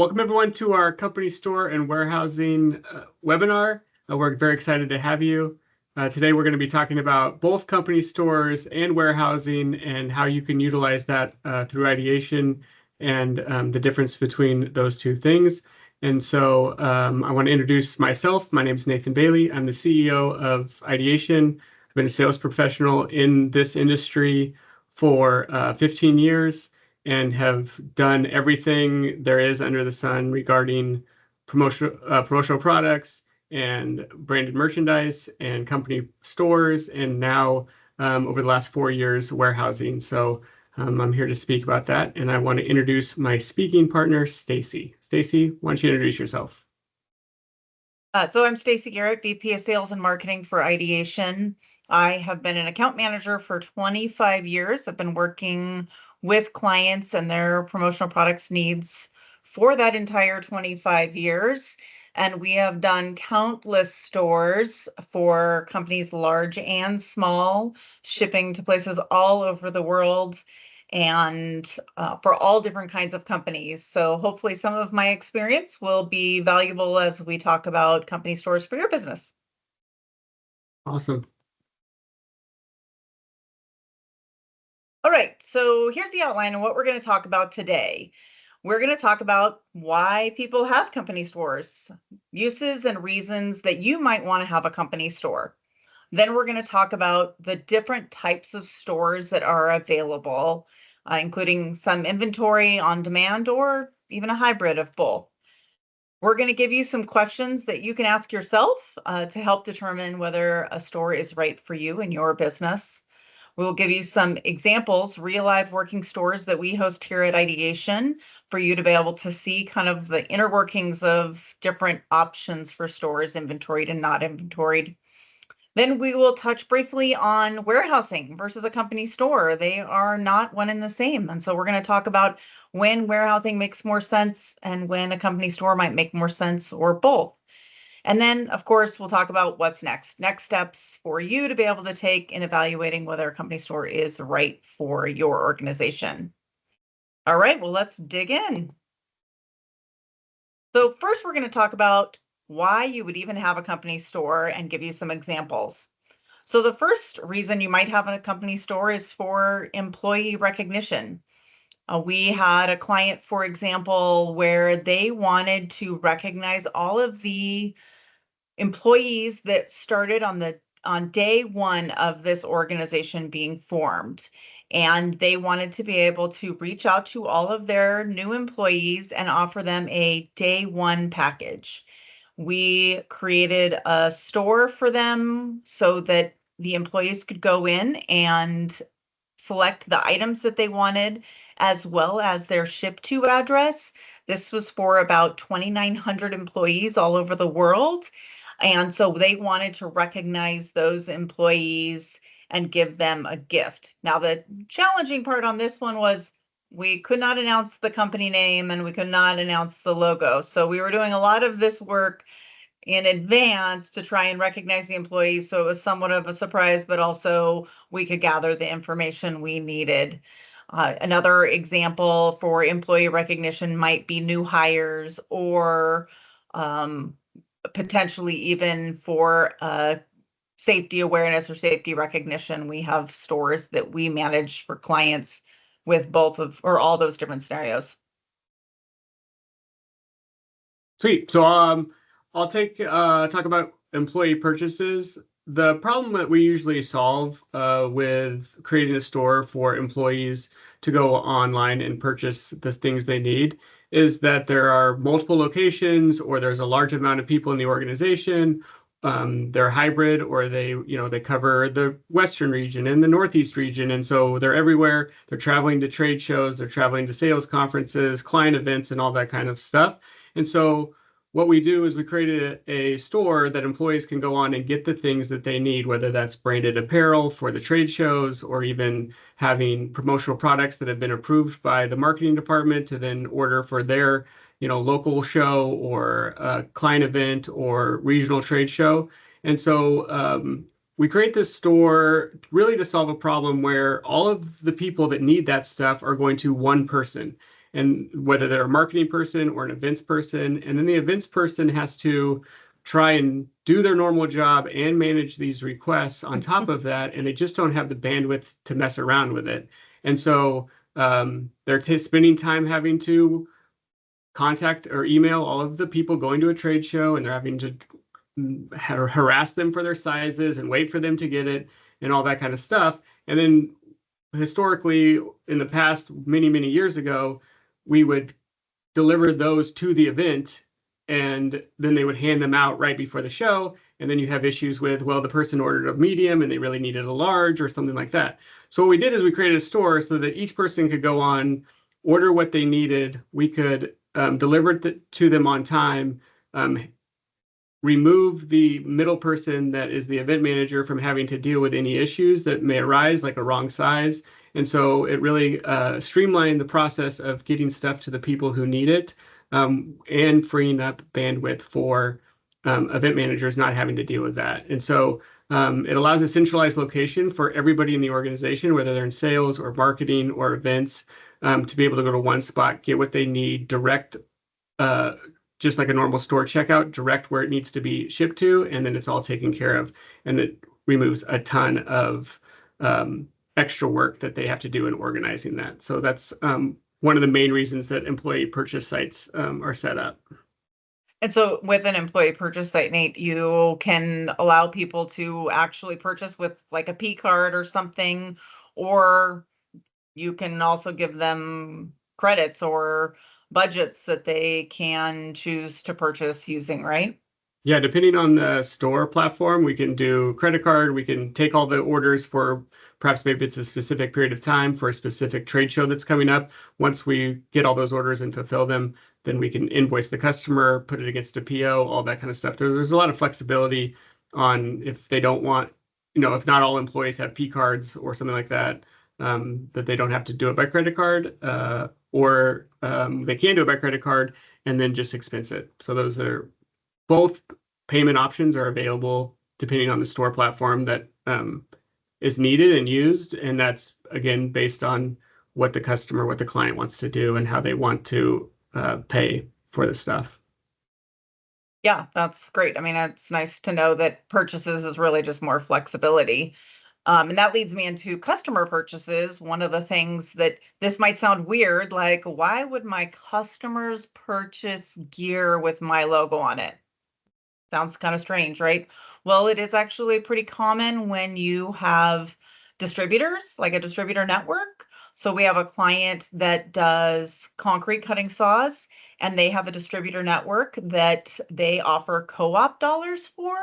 Welcome everyone to our company store and warehousing webinar. We're very excited to have you. Today we're going to be talking about both company stores and warehousing and how you can utilize that through ideation and the difference between those two things. And so I want to introduce myself. My name is Nathan Bailey. I'm the CEO of Ideation. I've been a sales professional in this industry for 15 years and have done everything there is under the sun regarding promotional products and branded merchandise and company stores, and now over the last 4 years, warehousing. So I'm here to speak about that, and I want to introduce my speaking partner, Stacy. Stacy, why don't you introduce yourself? So I'm Stacy Garrett, VP of Sales and Marketing for Ideation. I have been an account manager for 25 years. I've been working with clients and their promotional products needs for that entire 25 years. And we have done countless stores for companies large and small, shipping to places all over the world and for all different kinds of companies. So hopefully some of my experience will be valuable as we talk about company stores for your business. Awesome. All right, so here's the outline of what we're going to talk about today. We're going to talk about why people have company stores, uses and reasons that you might want to have a company store. Then we're going to talk about the different types of stores that are available, including some inventory on demand or even a hybrid of both. We're going to give you some questions that you can ask yourself to help determine whether a store is right for you and your business. We'll give you some examples, real life working stores that we host here at Ideation for you to be able to see kind of the inner workings of different options for stores, inventoried and not inventoried. Then we will touch briefly on warehousing versus a company store. They are not one and the same. And so we're going to talk about when warehousing makes more sense and when a company store might make more sense, or both. And then, of course, we'll talk about what's next steps for you to be able to take in evaluating whether a company store is right for your organization. All right, well, let's dig in. So first, we're going to talk about why you would even have a company store and give you some examples. So the first reason you might have a company store is for employee recognition. We had a client, for example, where they wanted to recognize all of the employees that started on day one of this organization being formed. And they wanted to be able to reach out to all of their new employees and offer them a day one package. We created a store for them so that the employees could go in and select the items that they wanted, as well as their ship to address. This was for about 2,900 employees all over the world. And so they wanted to recognize those employees and give them a gift. Now, the challenging part on this one was we could not announce the company name and we could not announce the logo. So we were doing a lot of this work in advance to try and recognize the employees. So it was somewhat of a surprise, but also we could gather the information we needed. Another example for employee recognition might be new hires, or potentially even for safety awareness or safety recognition. We have stores that we manage for clients with both of or all those different scenarios. Sweet. So I'll talk about employee purchases. The problem that we usually solve with creating a store for employees to go online and purchase the things they need is that there are multiple locations, or there's a large amount of people in the organization. They're hybrid, or they cover the Western region and the Northeast region. And so they're everywhere. They're traveling to trade shows, they're traveling to sales conferences, client events, and all that kind of stuff. And so what we do is we created a store that employees can go on and get the things that they need, whether that's branded apparel for the trade shows, or even having promotional products that have been approved by the marketing department to then order for their local show or client event or regional trade show. And so we create this store really to solve a problem where all of the people that need that stuff are going to one person. and whether they're a marketing person or an events person. And then the events person has to try and do their normal job and manage these requests on top of that, and they just don't have the bandwidth to mess around with it. And so they're spending time having to contact or email all of the people going to a trade show, and they're having to harass them for their sizes and wait for them to get it and all that kind of stuff. And then historically, in the past, many years ago, we would deliver those to the event, and then they would hand them out right before the show. And then you have issues with, well, the person ordered a medium and they really needed a large or something like that. So what we did is we created a store so that each person could go on, order what they needed. We could deliver it to them on time, remove the middle person that is the event manager from having to deal with any issues that may arise, like a wrong size. And so it really streamlined the process of getting stuff to the people who need it, and freeing up bandwidth for event managers not having to deal with that. And so it allows a centralized location for everybody in the organization, whether they're in sales or marketing or events, to be able to go to one spot, get what they need, direct, just like a normal store checkout, direct where it needs to be shipped to, and then it's all taken care of. And it removes a ton of extra work that they have to do in organizing that. So that's one of the main reasons that employee purchase sites are set up. And so with an employee purchase site, Nate, you can allow people to actually purchase with like a P card or something, or you can also give them credits or budgets that they can choose to purchase using, right? Yeah, depending on the store platform, we can do credit card. We can take all the orders for perhaps maybe it's a specific period of time for a specific trade show that's coming up. Once we get all those orders and fulfill them, then we can invoice the customer, put it against a PO, all that kind of stuff. There's a lot of flexibility on if they don't want, if not all employees have P cards or something like that, that they don't have to do it by credit card, or they can do it by credit card and then just expense it. So those are both payment options are available depending on the store platform that is needed and used. And that's, again, based on what the customer, what the client wants to do and how they want to pay for the stuff. Yeah, that's great. I mean, it's nice to know that purchases is really just more flexibility. And that leads me into customer purchases. One of the things that this might sound weird, like, why would my customers purchase gear with my logo on it? Sounds kind of strange, right? Well, it is actually pretty common when you have distributors, like a distributor network. So we have a client that does concrete cutting saws, and they have a distributor network that they offer co-op dollars for.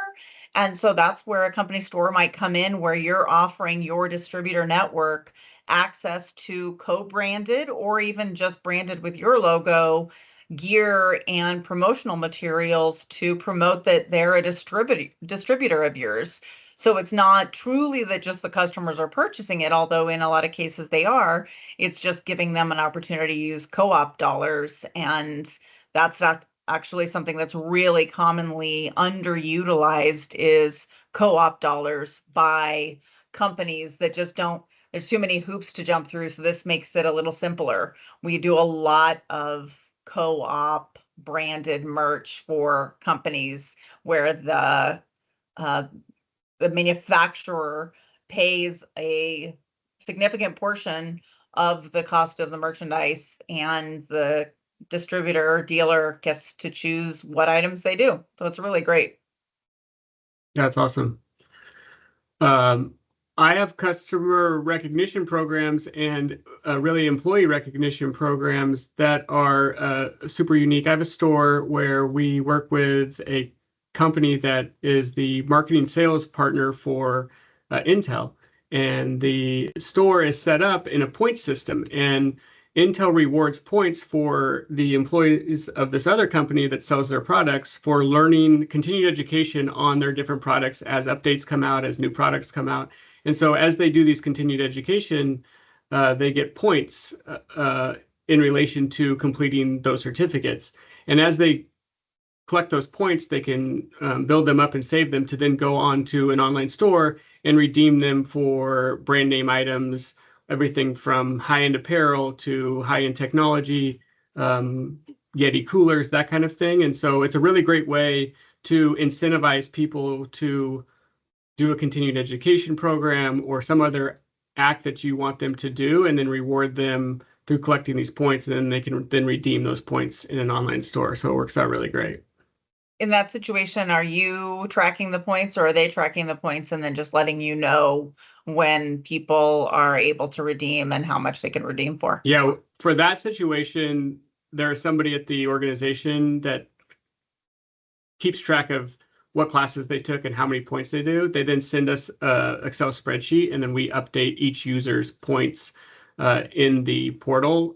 And so that's where a company store might come in, where you're offering your distributor network access to co-branded or even just branded with your logo gear and promotional materials to promote that they're a distributor of yours. So it's not truly that just the customers are purchasing it, although in a lot of cases they are. It's just giving them an opportunity to use co-op dollars. And that's not actually something that's really commonly underutilized, is co-op dollars by companies that just don't, there's too many hoops to jump through. So this makes it a little simpler. We do a lot of co-op branded merch for companies where the manufacturer pays a significant portion of the cost of the merchandise, and the distributor dealer gets to choose what items they do. So it's really great. Yeah, that's awesome. I have customer recognition programs and really employee recognition programs that are super unique. I have a store where we work with a company that is the marketing sales partner for Intel. And the store is set up in a point system. And Intel rewards points for the employees of this other company that sells their products for learning continued education on their different products as updates come out, as new products come out. And so as they do these continued education, they get points in relation to completing those certificates. And as they collect those points, they can build them up and save them to then go on to an online store and redeem them for brand name items everything from high-end apparel to high-end technology, um, Yeti coolers, that kind of thing. And so it's a really great way to incentivize people to do a continued education program or some other act that you want them to do, and then reward them through collecting these points, and then they can then redeem those points in an online store. So it works out really great. In that situation, are you tracking the points or are they tracking the points and then just letting you know when people are able to redeem and how much they can redeem for? Yeah, for that situation, there's somebody at the organization that keeps track of what classes they took and how many points they do. They then send us a Excel spreadsheet, and then we update each user's points in the portal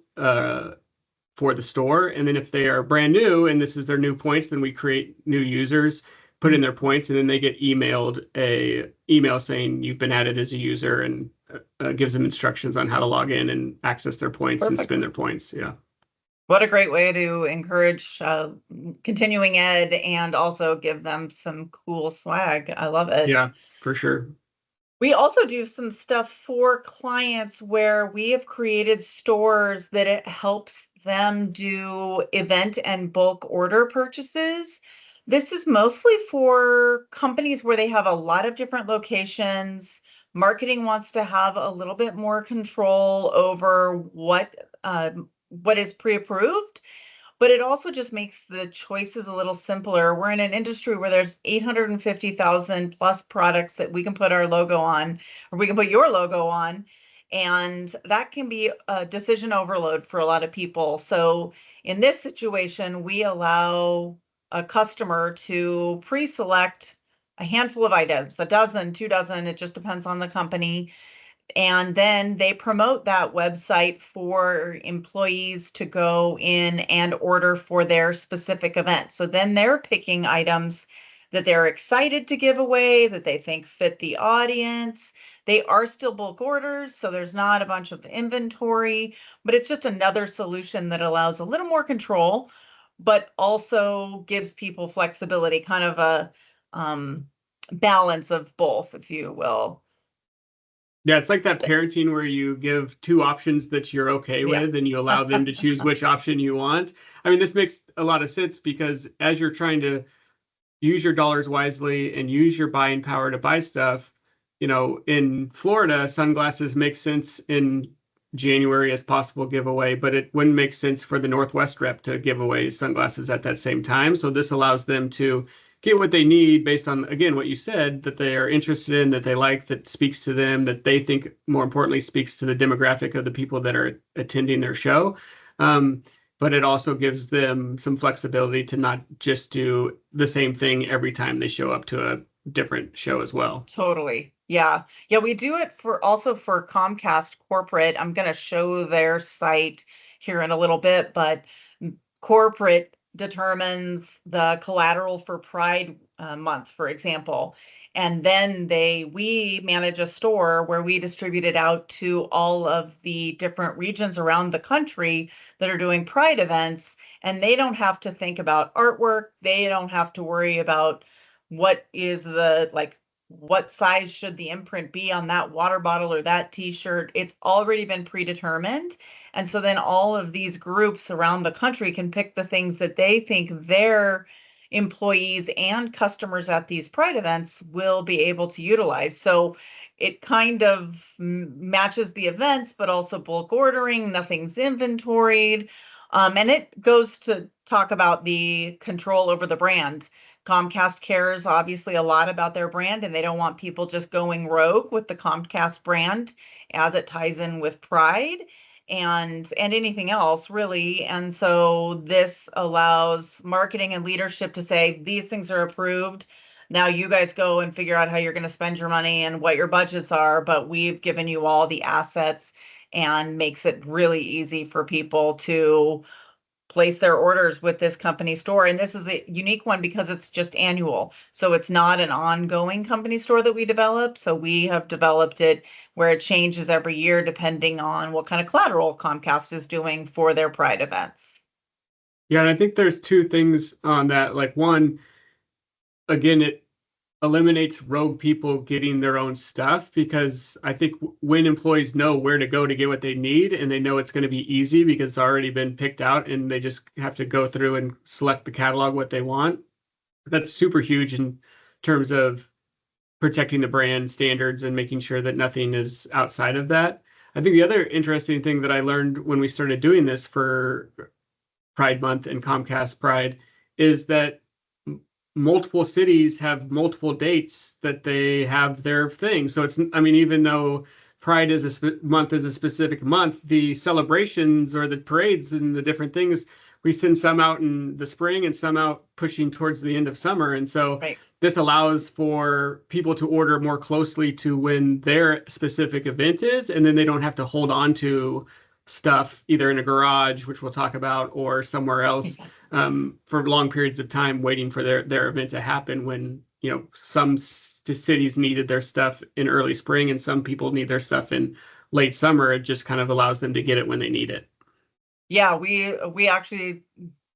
for the store. And then if they are brand new and this is their new points, then we create new users, put in their points, and then they get emailed a email saying you've been added as a user, and gives them instructions on how to log in and access their points and Perfect. spend their points. Yeah. What a great way to encourage continuing ed and also give them some cool swag. I love it. Yeah, for sure. We also do some stuff for clients where we have created stores that it helps them do event and bulk order purchases. This is mostly for companies where they have a lot of different locations. Marketing wants to have a little bit more control over what is pre-approved, but it also just makes the choices a little simpler. We're in an industry where there's 850,000 plus products that we can put our logo on, or we can put your logo on, and that can be a decision overload for a lot of people. So in this situation, we allow a customer to pre-select a handful of items, a dozen, 2 dozen, it just depends on the company, and then they promote that website for employees to go in and order for their specific event. So then they're picking items that they're excited to give away, that they think fit the audience. They are still bulk orders, so there's not a bunch of inventory, but it's just another solution that allows a little more control, but also gives people flexibility, kind of a balance of both, if you will. Yeah, it's like that parenting where you give two options that you're okay Yeah. with and you allow them to choose which option you want. I mean, this makes a lot of sense because as you're trying to use your dollars wisely and use your buying power to buy stuff, in Florida, sunglasses make sense in January as possible giveaway, but it wouldn't make sense for the Northwest rep to give away sunglasses at that same time. So this allows them to get what they need based on, again, what you said, that they are interested in, that they like, that speaks to them, that they think, more importantly, speaks to the demographic of the people that are attending their show. But it also gives them some flexibility to not just do the same thing every time they show up to a different show as well. Totally. Yeah. Yeah, we do it for also for Comcast corporate. I'm going to show their site here in a little bit, but corporate determines the collateral for Pride month, for example. And then we manage a store where we distribute it out to all of the different regions around the country that are doing Pride events. And they don't have to think about artwork. They don't have to worry about what is what size should the imprint be on that water bottle or that t-shirt. It's already been predetermined. And so then all of these groups around the country can pick the things that they think their employees and customers at these Pride events will be able to utilize. So it kind of matches the events, but also bulk ordering, nothing's inventoried. And it goes to talk about the control over the brand. Comcast cares obviously a lot about their brand, and they don't want people just going rogue with the Comcast brand as it ties in with Pride and anything else really. And so this allows marketing and leadership to say these things are approved. Now you guys go and figure out how you're going to spend your money and what your budgets are, but we've given you all the assets, and makes it really easy for people to place their orders with this company store. And this is a unique one because it's just annual. So it's not an ongoing company store that we develop. So we have developed it where it changes every year depending on what kind of collateral Comcast is doing for their Pride events. Yeah, and I think there's two things on that. Like one, again, eliminates rogue people getting their own stuff, because I think when employees know where to go to get what they need and they know it's going to be easy because it's already been picked out and they just have to go through and select the catalog what they want, that's super huge in terms of protecting the brand standards and making sure that nothing is outside of that. I think the other interesting thing that I learned when we started doing this for Pride Month and Comcast Pride is that multiple cities have multiple dates that they have their thing. So it's, I mean, even though Pride is a month is a specific month, the celebrations or the parades and the different things, we send some out in the spring and some out pushing towards the end of summer. And so Right. this allows for people to order more closely to when their specific event is, and then they don't have to hold on to stuff either in a garage, which we'll talk about, or somewhere else for long periods of time waiting for their event to happen, when some cities needed their stuff in early spring and some people need their stuff in late summer. It just kind of allows them to get it when they need it. Yeah, we actually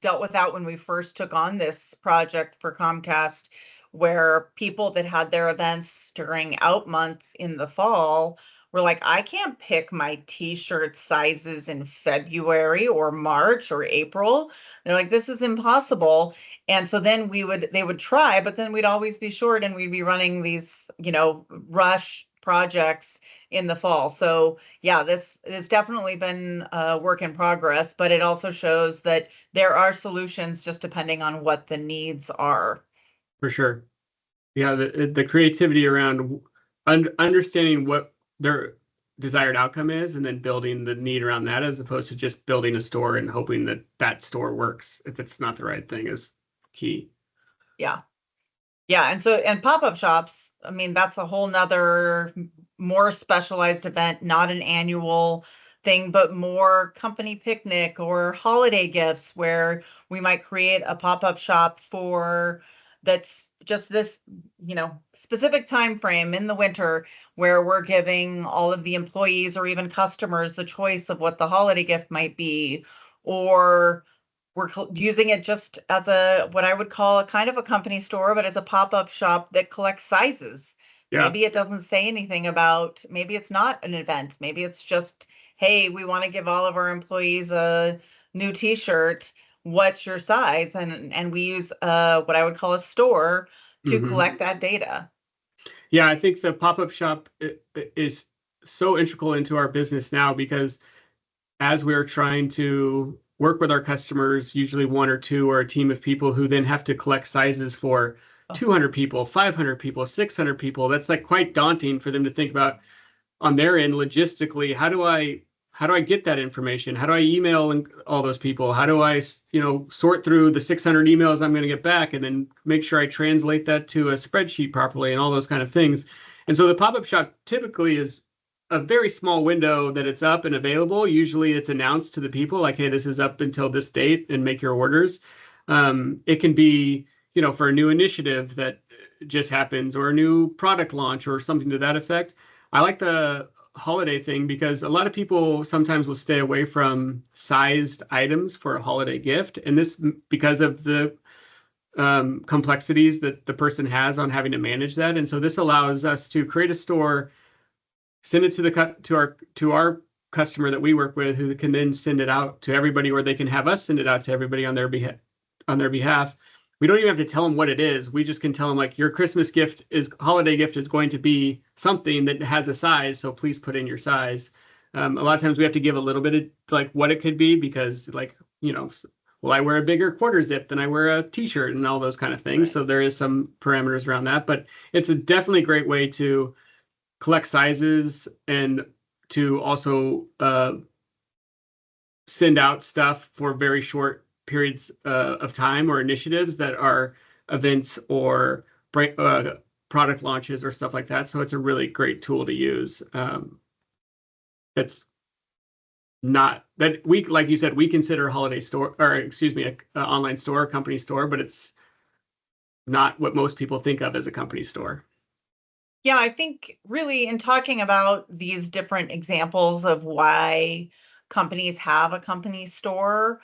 dealt with that when we first took on this project for Comcast, where people that had their events during out month in the fall were like, I can't pick my t-shirt sizes in February or March or April. They're like, this is impossible. And so then they would try, but then we'd always be short and we'd be running these, rush projects in the fall. So yeah, this has definitely been a work in progress, but it also shows that there are solutions just depending on what the needs are. For sure. Yeah, the creativity around understanding what their desired outcome is and then building the need around that, as opposed to just building a store and hoping that that store works if it's not the right thing, is key. Yeah. Yeah, and pop-up shops, I mean, that's a whole nother more specialized event, not an annual thing, but more company picnic or holiday gifts where we might create a pop-up shop for that's just this, specific time frame in the winter where we're giving all of the employees or even customers the choice of what the holiday gift might be, or we're using it just as what I would call a kind of a company store, but as a pop-up shop that collects sizes. Yeah. Maybe it doesn't say anything about, maybe it's not an event. Maybe it's just, hey, we want to give all of our employees a new t-shirt. What's your size? And we use what I would call a store to Hmm. collect that data. Yeah, I think the pop-up shop is so integral into our business now, because as we're trying to work with our customers, usually one or two or a team of people who then have to collect sizes for Oh, 200 people, 500 people, 600 people, that's like quite daunting for them to think about on their end logistically. How do I get that information? How do I email and all those people? How do I sort through the 600 emails I'm going to get back and then make sure I translate that to a spreadsheet properly and all those kind of things. And so the pop-up shop typically is a very small window that it's up and available. Usually it's announced to the people like, hey, this is up until this date and make your orders. It can be, for a new initiative that just happens, or a new product launch or something to that effect. I like the holiday thing because a lot of people sometimes will stay away from sized items for a holiday gift. And this, because of the complexities that the person has on having to manage that. And so this allows us to create a store, send it to our customer that we work with, who can then send it out to everybody, or they can have us send it out to everybody on their behalf. We don't even have to tell them what it is. We just can tell them, like, your Christmas gift is holiday gift is going to be something that has a size, so please put in your size. A lot of times we have to give a little bit of like what it could be, because like, well, I wear a bigger quarter zip than I wear a t-shirt and all those kind of things. right. So there is some parameters around that, but it's a definitely great way to collect sizes and to also send out stuff for very short periods of time, or initiatives that are events or product launches or stuff like that. So it's a really great tool to use. That's not that we, like you said, we consider a holiday store, or excuse me, a online store, a company store, but it's not what most people think of as a company store. Yeah, I think really in talking about these different examples of why companies have a company store,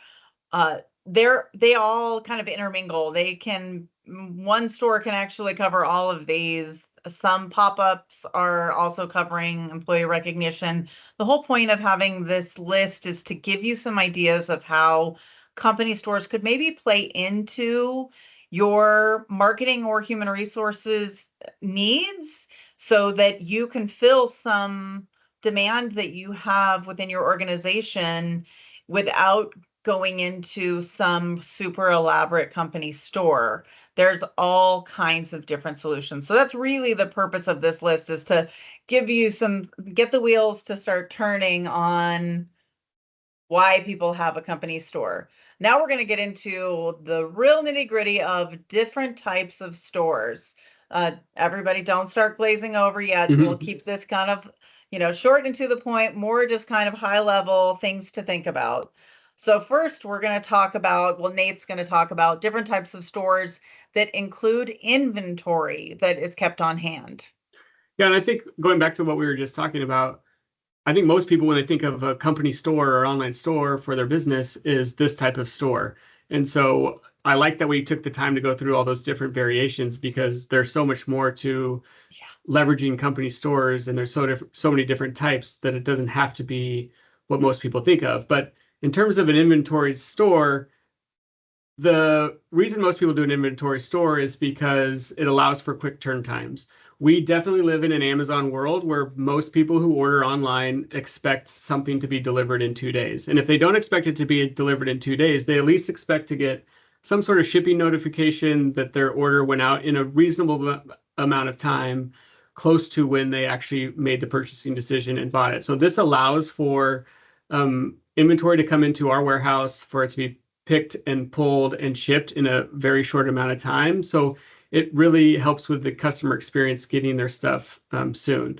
they all kind of intermingle. They can one store can actually cover all of these. Some pop-ups are also covering employee recognition. The whole point of having this list is to give you some ideas of how company stores could maybe play into your marketing or human resources needs so that you can fill some demand that you have within your organization without going into some super elaborate company store. There's all kinds of different solutions. So that's really the purpose of this list, is to give you get the wheels to start turning on why people have a company store. Now we're going to get into the real nitty gritty of different types of stores. Everybody don't start glazing over yet. We'll keep this kind of, short and to the point, more just kind of high level things to think about. So first we're going to talk about, Nate's going to talk about different types of stores that include inventory that is kept on hand. Yeah, and I think going back to what we were just talking about, I think most people, when they think of a company store or online store for their business, is this type of store. And so I like that we took the time to go through all those different variations, because there's so much more to leveraging company stores, and there's so many different types that it doesn't have to be what most people think of. But in terms of an inventory store, the reason most people do an inventory store is because it allows for quick turn times. We definitely live in an Amazon world where most people who order online expect something to be delivered in 2 days. And if they don't expect it to be delivered in 2 days, they at least expect to get some sort of shipping notification that their order went out in a reasonable amount of time, close to when they actually made the purchasing decision and bought it. So this allows for inventory to come into our warehouse, for it to be picked and pulled and shipped in a very short amount of time. So it really helps with the customer experience getting their stuff soon.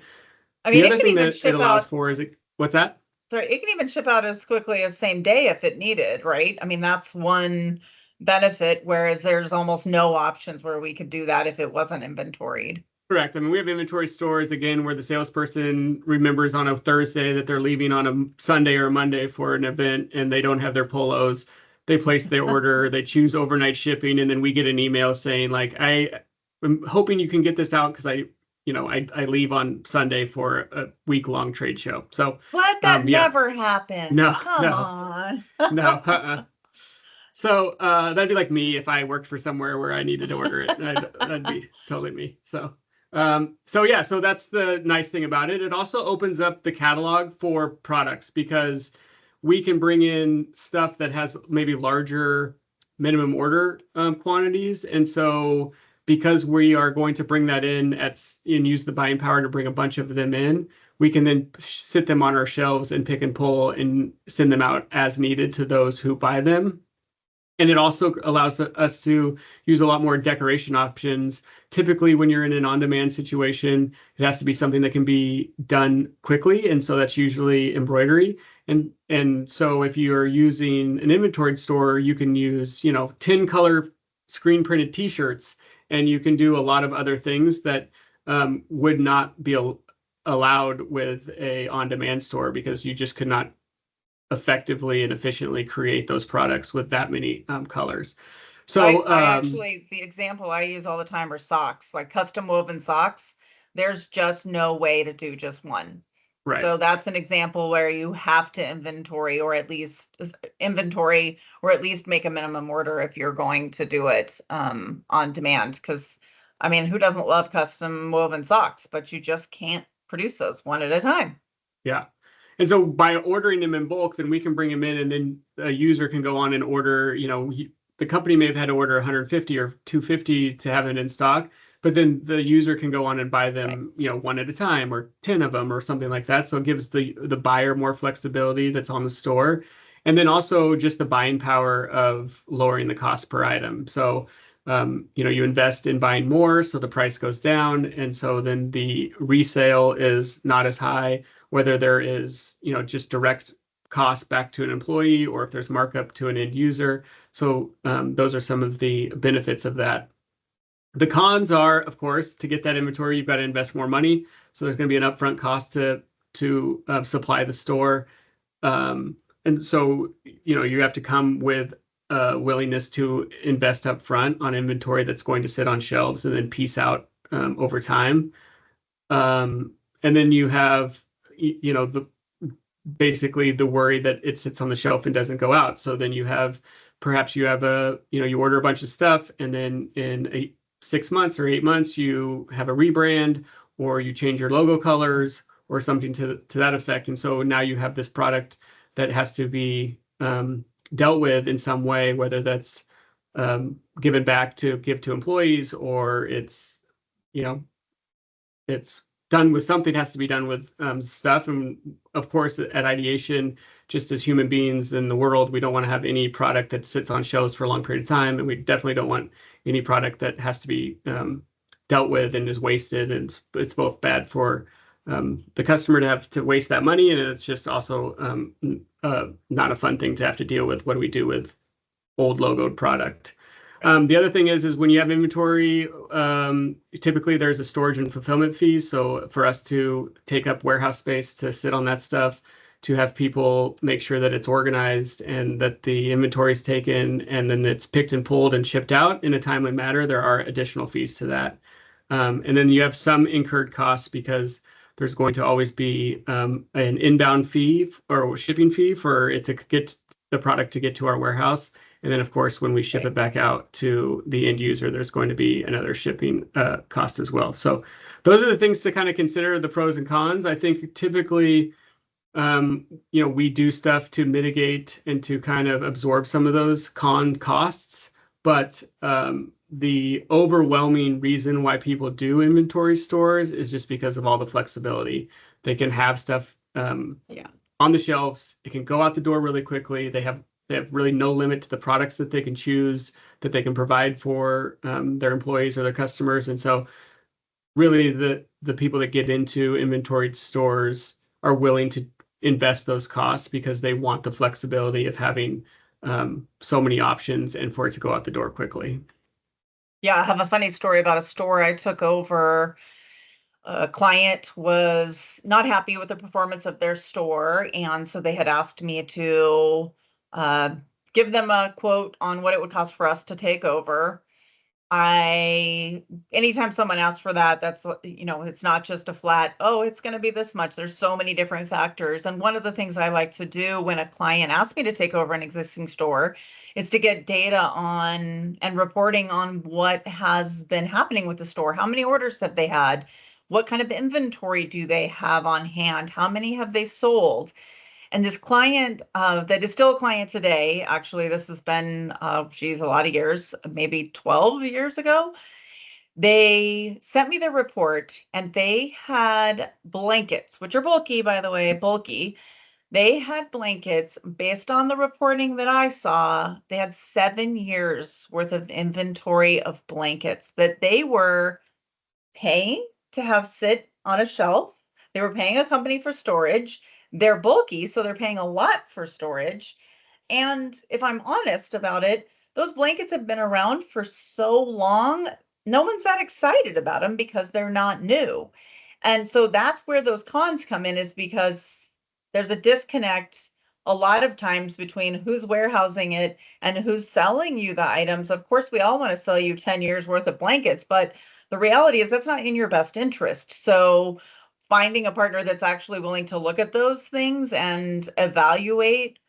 I The mean, it other can thing even that it ship allows out. for is what's that? Sorry, it can even ship out as quickly as same day if it needed, right? I mean, that's one benefit, whereas there's almost no options where we could do that if it wasn't inventoried. Correct. I mean, we have inventory stores, again, where the salesperson remembers on a Thursday that they're leaving on a Sunday or a Monday for an event, and they don't have their polos. They place their order, they choose overnight shipping, and then we get an email saying, like, I'm hoping you can get this out, because I leave on Sunday for a week-long trade show. So What? That yeah, never happens. no, Come no, on. no. So that'd be like me if I worked for somewhere where I needed to order it. That'd be totally me. So yeah, so that's the nice thing about it. It also opens up the catalog for products, because we can bring in stuff that has maybe larger minimum order quantities. And so because we are going to bring that in and use the buying power to bring a bunch of them in, we can then sit them on our shelves and pick and pull and send them out as needed to those who buy them. And it also allows us to use a lot more decoration options. Typically, when you're in an on-demand situation, it has to be something that can be done quickly, and so that's usually embroidery. And so if you're using an inventory store, you can use 10 color screen printed T-shirts, and you can do a lot of other things that would not be allowed with a on-demand store, because you just could not effectively and efficiently create those products with that many colors. So I actually, the example I use all the time are socks, like custom woven socks. There's just no way to do just one. right. So that's an example where you have to inventory, or at least make a minimum order if you're going to do it on demand. Because, I mean, who doesn't love custom woven socks? But you just can't produce those one at a time. Yeah. And so by ordering them in bulk, then we can bring them in, and then a user can go on and order, the company may have had to order 150 or 250 to have it in stock, but then the user can go on and buy them, one at a time, or 10 of them or something like that. So it gives the buyer more flexibility that's on the store. And then also just the buying power of lowering the cost per item. So you invest in buying more, so the price goes down, and so then the resale is not as high, whether there is, just direct cost back to an employee, or if there's markup to an end user. So those are some of the benefits of that. The cons are, of course, to get that inventory, you've got to invest more money. So there's going to be an upfront cost to supply the store. And so, you have to come with willingness to invest up front on inventory that's going to sit on shelves and then piece out over time. And then you have, the basically the worry that it sits on the shelf and doesn't go out. So then perhaps you have you order a bunch of stuff, and then in 6 months or 8 months, you have a rebrand, or you change your logo colors or something to that effect. And so now you have this product that has to be dealt with in some way, whether that's given back to give to employees, or you know, it's done with something, has to be done with stuff. And of course, at Ideation, just as human beings in the world, we don't want to have any product that sits on shelves for a long period of time. And we definitely don't want any product that has to be dealt with and is wasted. And it's both bad for the customer to have to waste that money, and it's just also not a fun thing to have to deal with. What do we do with old logoed product? The other thing is when you have inventory, typically there's a storage and fulfillment fee. So for us to take up warehouse space to sit on that stuff, to have people make sure that it's organized and that the inventory is taken and then it's picked and pulled and shipped out in a timely manner, there are additional fees to that. And then you have some incurred costs because there's going to always be an inbound fee or shipping fee for it to get the product to get to our warehouse. And then, of course, when we ship it back out to the end user, there's going to be another shipping cost as well. So those are the things to kind of consider, the pros and cons. I think typically, we do stuff to mitigate and to kind of absorb some of those costs. But the overwhelming reason why people do inventory stores is just because of all the flexibility. They can have stuff on the shelves. It can go out the door really quickly. They have really no limit to the products that they can choose, that they can provide for their employees or their customers. And so really the people that get into inventoried stores are willing to invest those costs because they want the flexibility of having so many options and for it to go out the door quickly. Yeah, I have a funny story about a store I took over. A client was not happy with the performance of their store, and so they had asked me to give them a quote on what it would cost for us to take over. Anytime someone asks for that, that's, it's not just a flat, oh, it's going to be this much. There's so many different factors. And one of the things I like to do when a client asks me to take over an existing store is to get data on and reporting on what has been happening with the store. How many orders have they had? What kind of inventory do they have on hand? How many have they sold? And this client that is still a client today, actually, this has been, a lot of years, maybe 12 years ago. They sent me the report and they had blankets, which are bulky, by the way, bulky. They had blankets based on the reporting that I saw. They had 7 years worth of inventory of blankets that they were paying to have sit on a shelf. They were paying a company for storage. They're bulky, so they're paying a lot for storage. And if I'm honest about it, those blankets have been around for so long, no one's that excited about them because they're not new. And so that's where those cons come in, is because there's a disconnect a lot of times between who's warehousing it and who's selling you the items. Of course, we all want to sell you 10 years worth of blankets, but the reality is that's not in your best interest. So finding a partner that's actually willing to look at those things and evaluate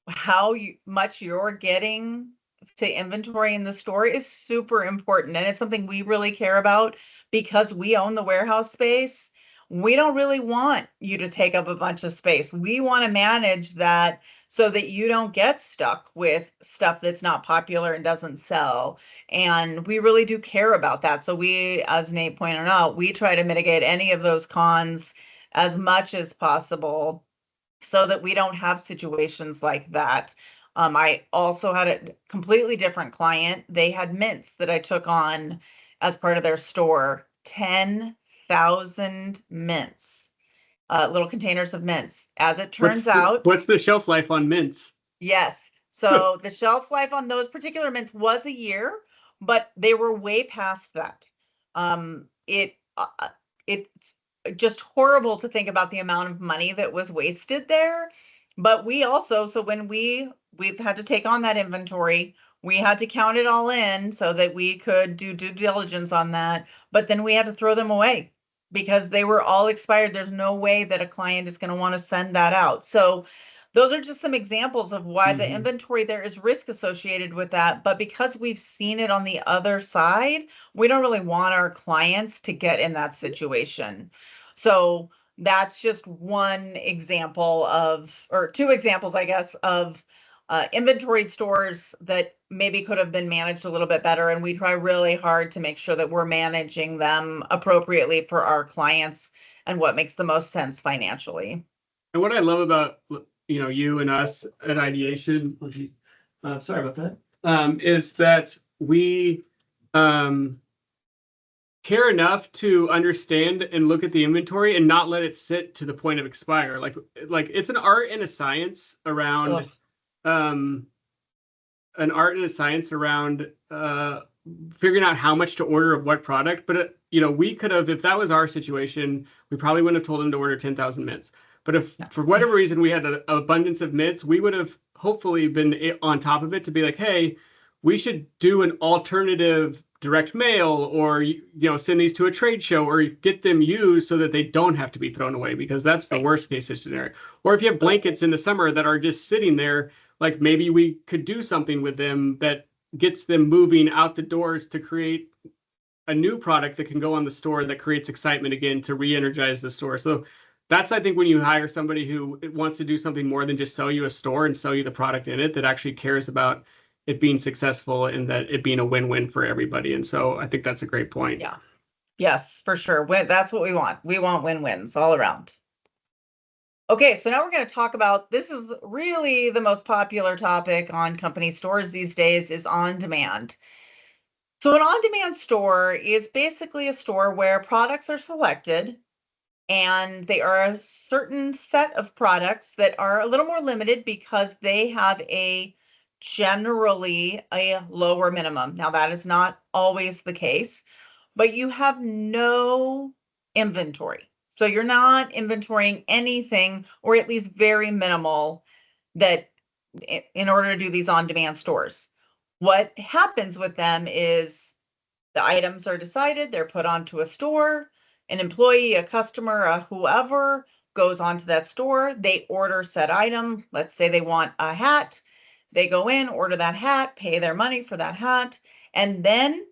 how much you're getting to inventory in the store is super important. And it's something we really care about because we own the warehouse space. We don't really want you to take up a bunch of space. We want to manage that so that you don't get stuck with stuff that's not popular and doesn't sell. And we really do care about that. So we, as Nate pointed out, we try to mitigate any of those cons as much as possible so that we don't have situations like that. I also had a completely different client. They had mints that I took on as part of their store, 10,000 mints, little containers of mints. As it turns out, what's the shelf life on mints? yes. So the shelf life on those particular mints was a year, but they were way past that. It's just horrible to think about the amount of money that was wasted there. But we also, so when we we've had to take on that inventory. We had to count it all in so that we could do due diligence on that, but then we had to throw them away because they were all expired. There's no way that a client is going to want to send that out. So those are just some examples of why the inventory, there is risk associated with that. But because we've seen it on the other side, we don't really want our clients to get in that situation. So that's just one example of, or two examples, I guess, of inventory stores that maybe could have been managed a little bit better. And we try really hard to make sure that we're managing them appropriately for our clients and what makes the most sense financially. And what I love about you and us at Ideation, sorry about that, is that we um, care enough to understand and look at the inventory and not let it sit to the point of expire. Like it's an art and a science around Ugh. um, figuring out how much to order of what product. But we could have, if that was our situation, we probably wouldn't have told him to order 10,000 mitts. But if No. for whatever reason we had an abundance of mitts, we would have hopefully been on top of it to be like, hey, we should do an alternative direct mail, or send these to a trade show, or get them used so that they don't have to be thrown away, because that's the Right. worst case scenario. Or if you have blankets in the summer that are just sitting there, like maybe we could do something with them that gets them moving out the doors to create a new product that can go on the store that creates excitement again to re-energize the store. So that's, I think, when you hire somebody who wants to do something more than just sell you a store and sell you the product in it, that actually cares about it being successful and that it being a win-win for everybody. And so I think that's a great point. Yeah. Yes, for sure. That's what we want. We want win-wins all around. Okay, so now we're going to talk about, this is really the most popular topic on company stores these days, is on demand. So an on-demand store is basically a store where products are selected and they are a certain set of products that are a little more limited because they have generally a lower minimum. Now that is not always the case, but you have no inventory. So you're not inventorying anything, or at least very minimal, that in order to do these on-demand stores. What happens with them is the items are decided, they're put onto a store, an employee, a customer, whoever goes onto that store, they order said item. Let's say they want a hat. They go in, order that hat, pay their money for that hat, and then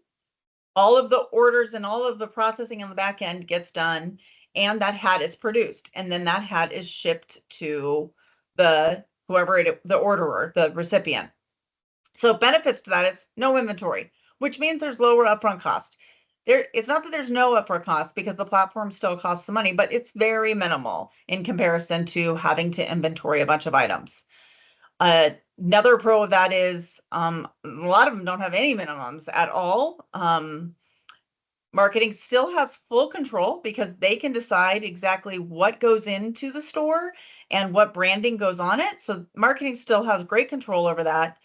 all of the orders and all of the processing on the back end gets done, and that hat is produced, and then that hat is shipped to the orderer, the recipient. So benefits to that is no inventory, which means there's lower upfront cost. It's not that there's no upfront cost, because the platform still costs some money, but it's very minimal in comparison to having to inventory a bunch of items. Another pro of that is a lot of them don't have any minimums at all. Marketing still has full control because they can decide exactly what goes into the store and what branding goes on it. So marketing still has great control over that.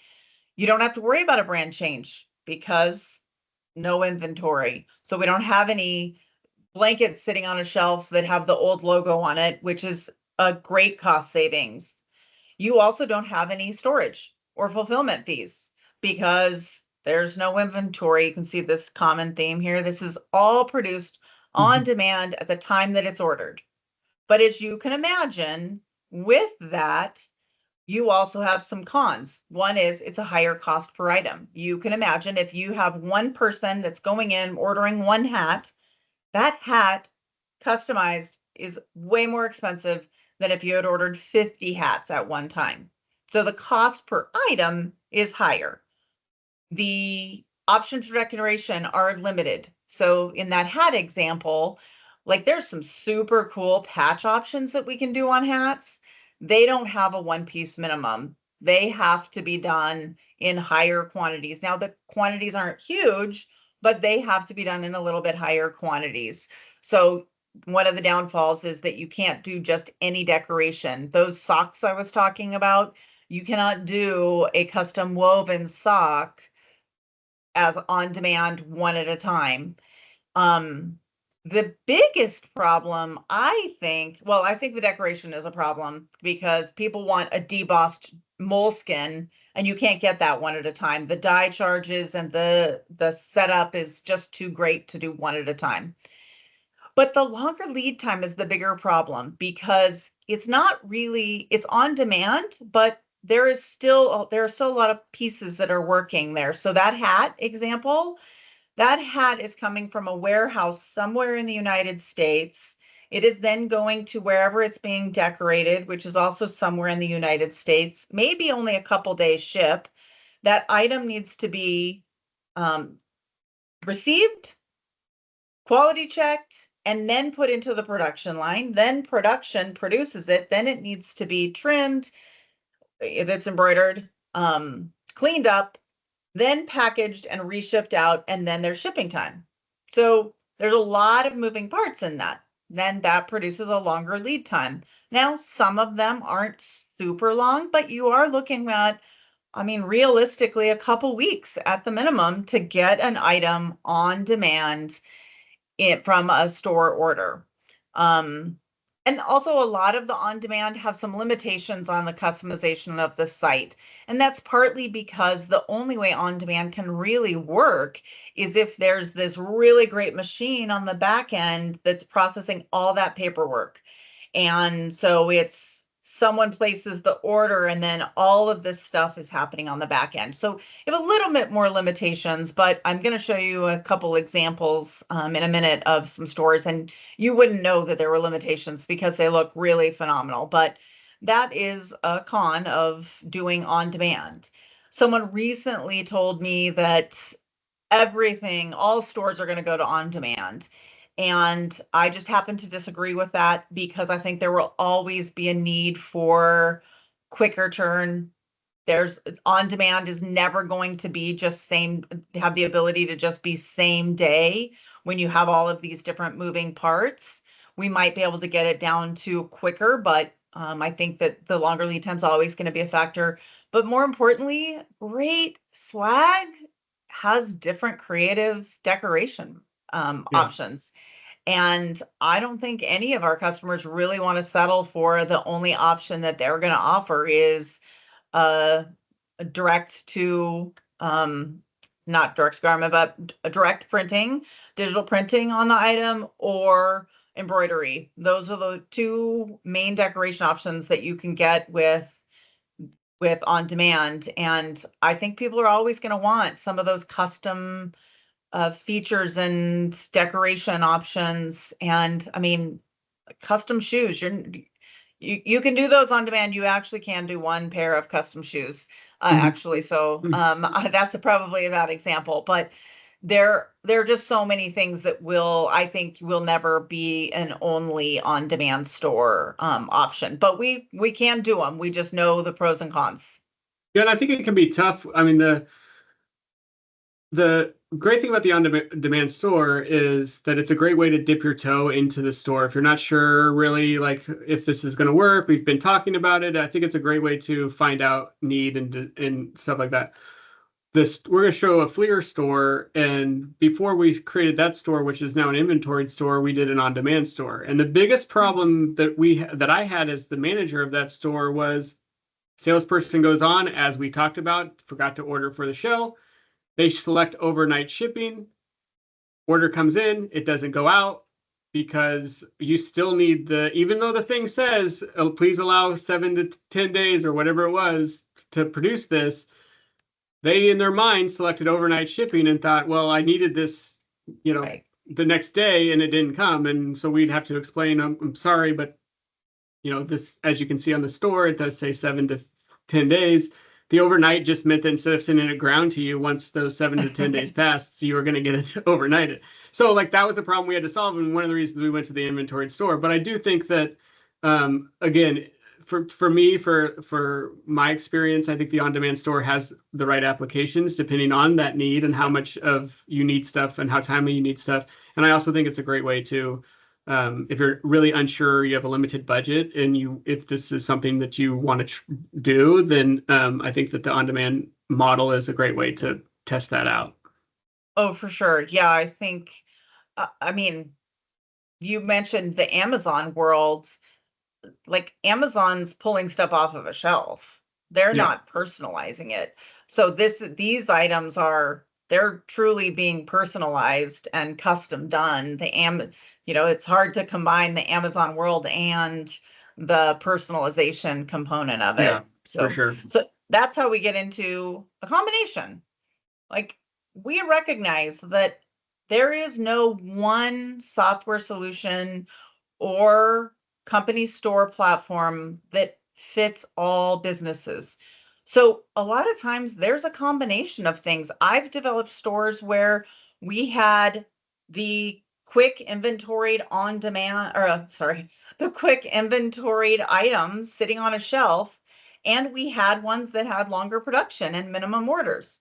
You don't have to worry about a brand change because no inventory. So we don't have any blankets sitting on a shelf that have the old logo on it, which is a great cost savings. You also don't have any storage or fulfillment fees because there's no inventory. You can see this common theme here. This is all produced on demand at the time that it's ordered. But as you can imagine, with that, you also have some cons. One is it's a higher cost per item. You can imagine if you have one person that's going in ordering one hat, that hat customized is way more expensive than if you had ordered 50 hats at one time. So the cost per item is higher. The options for decoration are limited. So in that hat example, like there's some super cool patch options that we can do on hats. They don't have a one-piece minimum. They have to be done in higher quantities. Now the quantities aren't huge, but they have to be done in a little bit higher quantities. So one of the downfalls is that you can't do just any decoration. Those socks I was talking about, you cannot do a custom woven sock as on demand one at a time. Um, The biggest problem, I think, well, I think the decoration is a problem because people want a debossed moleskin and you can't get that one at a time. The dye charges and the setup is just too great to do one at a time. But the longer lead time is the bigger problem because it's not really, it's on demand, but there are still a lot of pieces that are working there. So that hat example, that hat is coming from a warehouse somewhere in the United States. It is then going to wherever it's being decorated, which is also somewhere in the United States, maybe only a couple days ship. That item needs to be um, received, quality checked, and then put into the production line. Then production produces it. Then it needs to be trimmed if it's embroidered, cleaned up, then packaged and reshipped out, and then there's shipping time. So there's a lot of moving parts in that. Then that produces a longer lead time. Now, some of them aren't super long, but you are looking at, I mean, realistically, a couple weeks at the minimum to get an item on demand from a store order. Um, and also a lot of the on-demand have some limitations on the customization of the site. And that's partly because the only way on-demand can really work is if there's this really great machine on the back end that's processing all that paperwork. And so it's someone places the order and then all of this stuff is happening on the back end. So you have a little bit more limitations, but I'm going to show you a couple examples in a minute of some stores, and you wouldn't know that there were limitations because they look really phenomenal. But that is a con of doing on demand. Someone recently told me that all stores are going to go to on demand. And I just happen to disagree with that because I think there will always be a need for quicker turn. There's on demand is never going to be just have the ability to just be same day when you have all of these different moving parts. We might be able to get it down to quicker, but I think that the longer lead time is always going to be a factor. But more importantly, great swag has different creative decoration Yeah. options. And I don't think any of our customers really want to settle for the only option that they're going to offer is a, a direct to not direct to garment, but a direct printing, digital printing on the item or embroidery. Those are the two main decoration options that you can get with on demand. And I think people are always going to want some of those custom features and decoration options. And I mean, custom shoes, you can do those on demand. You actually can do one pair of custom shoes, Mhm. actually. So Mhm. that's probably a bad example, but there are just so many things that I think will never be an only on demand store option. But we can do them. We just know the pros and cons. Yeah, and I think it can be tough. I mean, the great thing about the on-demand store is that it's a great way to dip your toe into the store. If you're not sure really like if this is going to work, we've been talking about it. I think it's a great way to find out need and stuff like that. This we're going to show a Fleer store, and before we created that store, which is now an inventoried store, we did an on-demand store. And the biggest problem that I had as the manager of that store was salesperson goes on, as we talked about, forgot to order for the show. They select overnight shipping. Order comes in, it doesn't go out because you still need even though the thing says, oh, please allow 7 to 10 days or whatever it was to produce this, they in their mind selected overnight shipping and thought, well, I needed this, you know, Right. the next day and it didn't come. And so we'd have to explain, I'm sorry, but this, as you can see on the store, it does say 7 to 10 days. The overnight just meant that instead of sending it ground to you, once those 7 to 10 days passed, you were going to get it overnighted. So like that was the problem we had to solve, and one of the reasons we went to the inventoried store. But I do think that, again, for me, for my experience, I think the on-demand store has the right applications depending on that need and how much of you need stuff and how timely you need stuff. And I also think it's a great way to if you're really unsure, you have a limited budget, and if this is something that you want to do, then I think that the on-demand model is a great way to test that out. Oh, for sure. Yeah, I think, I mean, you mentioned the Amazon world, like Amazon's pulling stuff off of a shelf. They're Yeah. not personalizing it. So these items they're truly being personalized and custom done. It's hard to combine the Amazon world and the personalization component of Yeah, it. for So sure. so that's how we get into a combination. Like, we recognize that there is no one software solution or company store platform that fits all businesses. So a lot of times there's a combination of things. I've developed stores where we had the quick inventoried on demand, or the quick inventoried items sitting on a shelf, and we had ones that had longer production and minimum orders.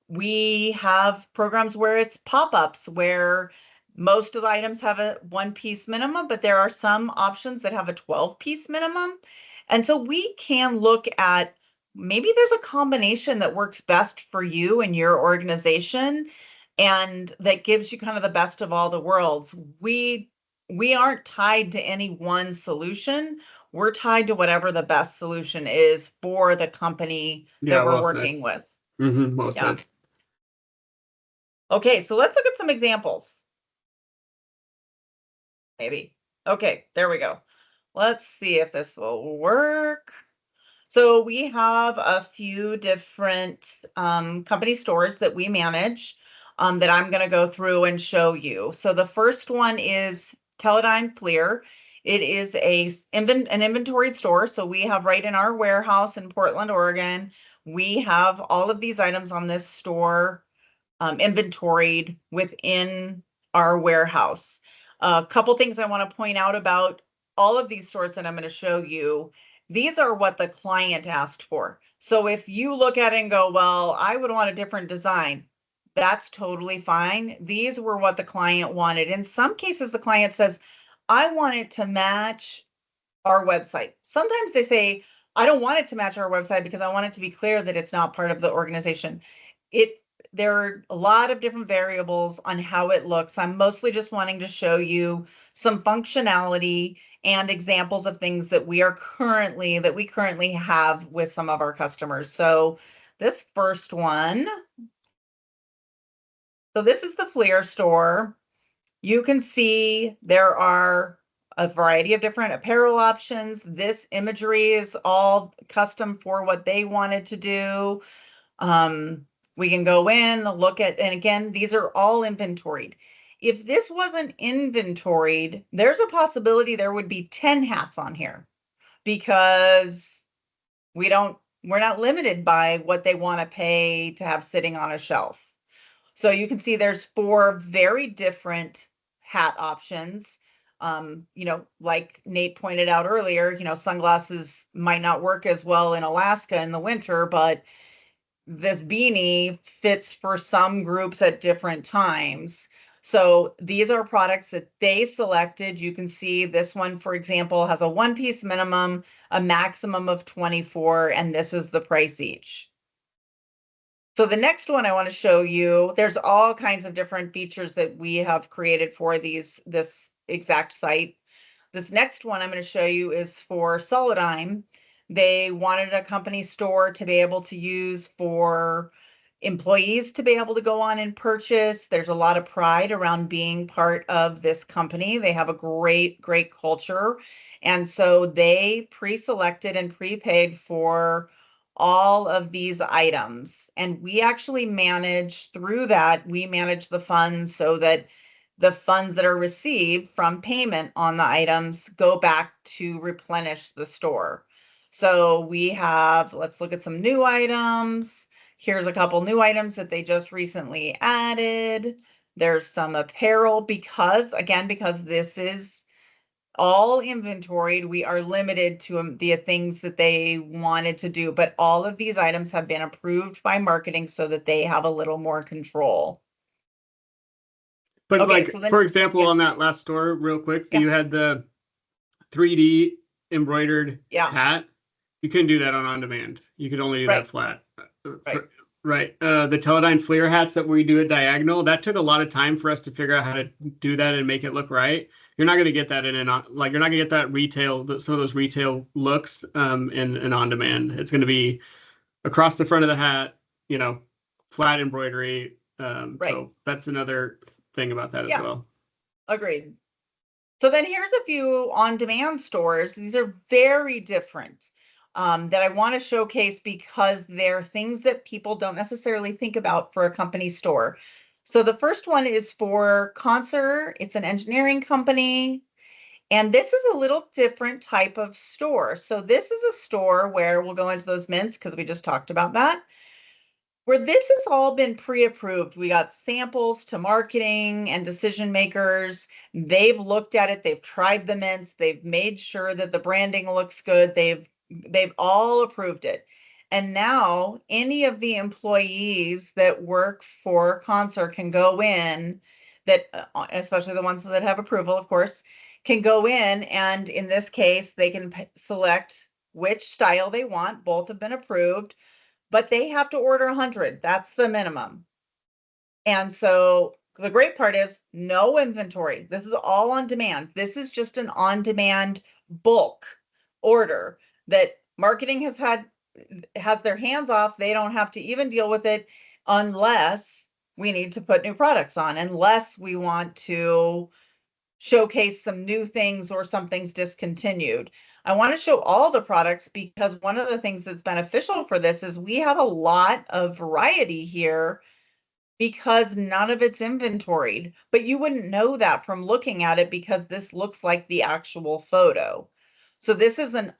We have programs where it's pop-ups, where most of the items have a one-piece minimum, but there are some options that have a 12-piece minimum. And so we can look at, maybe there's a combination that works best for you and your organization, and that gives you kind of the best of all the worlds. We aren't tied to any one solution. We're tied to whatever the best solution is for the company that Yeah, we're well said. working with. Well Yeah. said. Okay, so let's look at some examples. Maybe. Okay, there we go. Let's see if this will work. So we have a few different company stores that we manage, that I'm going to go through and show you. So the first one is Teledyne FLIR. It is an inventoried store. So we have, right in our warehouse in Portland, Oregon, we have all of these items on this store inventoried within our warehouse. A couple things I want to point out about all of these stores that I'm going to show you. These are what the client asked for. So if you look at it and go, well, I would want a different design, that's totally fine. These were what the client wanted. In some cases, the client says, I want it to match our website. Sometimes they say, I don't want it to match our website because I want it to be clear that it's not part of the organization. It There are a lot of different variables on how it looks. I'm mostly just wanting to show you some functionality and examples of things that we currently have with some of our customers. So this first one, so this is the FLIR store. You can see there are a variety of different apparel options. This imagery is all custom for what they wanted to do. We can go in, look at, and again, these are all inventoried. If this wasn't inventoried, there's a possibility there would be 10 hats on here, because we're not limited by what they want to pay to have sitting on a shelf. So you can see there's 4 very different hat options. Like Nate pointed out earlier, sunglasses might not work as well in Alaska in the winter, but this beanie fits for some groups at different times. So these are products that they selected. You can see this one, for example, has a one-piece minimum, a maximum of 24, and this is the price each. So the next one I want to show you, there's all kinds of different features that we have created for this exact site. This next one I'm going to show you is for Solidigm. They wanted a company store to be able to use for employees to be able to go on and purchase. There's a lot of pride around being part of this company. They have a great, great culture. And so they pre-selected and prepaid for all of these items. And we actually manage through that, we manage the funds so that the funds that are received from payment on the items go back to replenish the store. So let's look at some new items. Here's a couple new items that they just recently added. There's some apparel because this is all inventoried, we are limited to the things that they wanted to do, but all of these items have been approved by marketing so that they have a little more control. But Okay, like so then, for example, yeah, on that last store, real quick, yeah, you had the 3D embroidered yeah, hat. You couldn't do that on demand. You could only do that right, flat. right. Right. The Teledyne FLIR hats that we do at Diagonal, that took a lot of time for us to figure out how to do that and make it look right. You're not going to get that in an like you're not going to get that retail some of those retail looks in an on demand. It's going to be across the front of the hat, you know, flat embroidery. Right. So that's another thing about that as Yeah, well. agreed. So then here's a few on-demand stores. These are very different that I want to showcase because they're things that people don't necessarily think about for a company store. So the first one is for Concert. It's an engineering company, and this is a little different type of store. So this is a store where we'll go into those mints because we just talked about that, where this has all been pre-approved. We got samples to marketing and decision makers. They've looked at it, they've tried the mints, they've made sure that the branding looks good. They've all approved it. And now any of the employees that work for Concert can go in, that especially the ones that have approval, of course, can go in, and in this case, they can select which style they want. Both have been approved, but they have to order 100. That's the minimum. And so the great part is no inventory. This is all on demand. This is just an on demand bulk order that marketing has their hands off. They don't have to even deal with it unless we need to put new products on, unless we want to showcase some new things or something's discontinued. I want to show all the products because one of the things that's beneficial for this is we have a lot of variety here because none of it's inventoried. But you wouldn't know that from looking at it because this looks like the actual photo. So this is an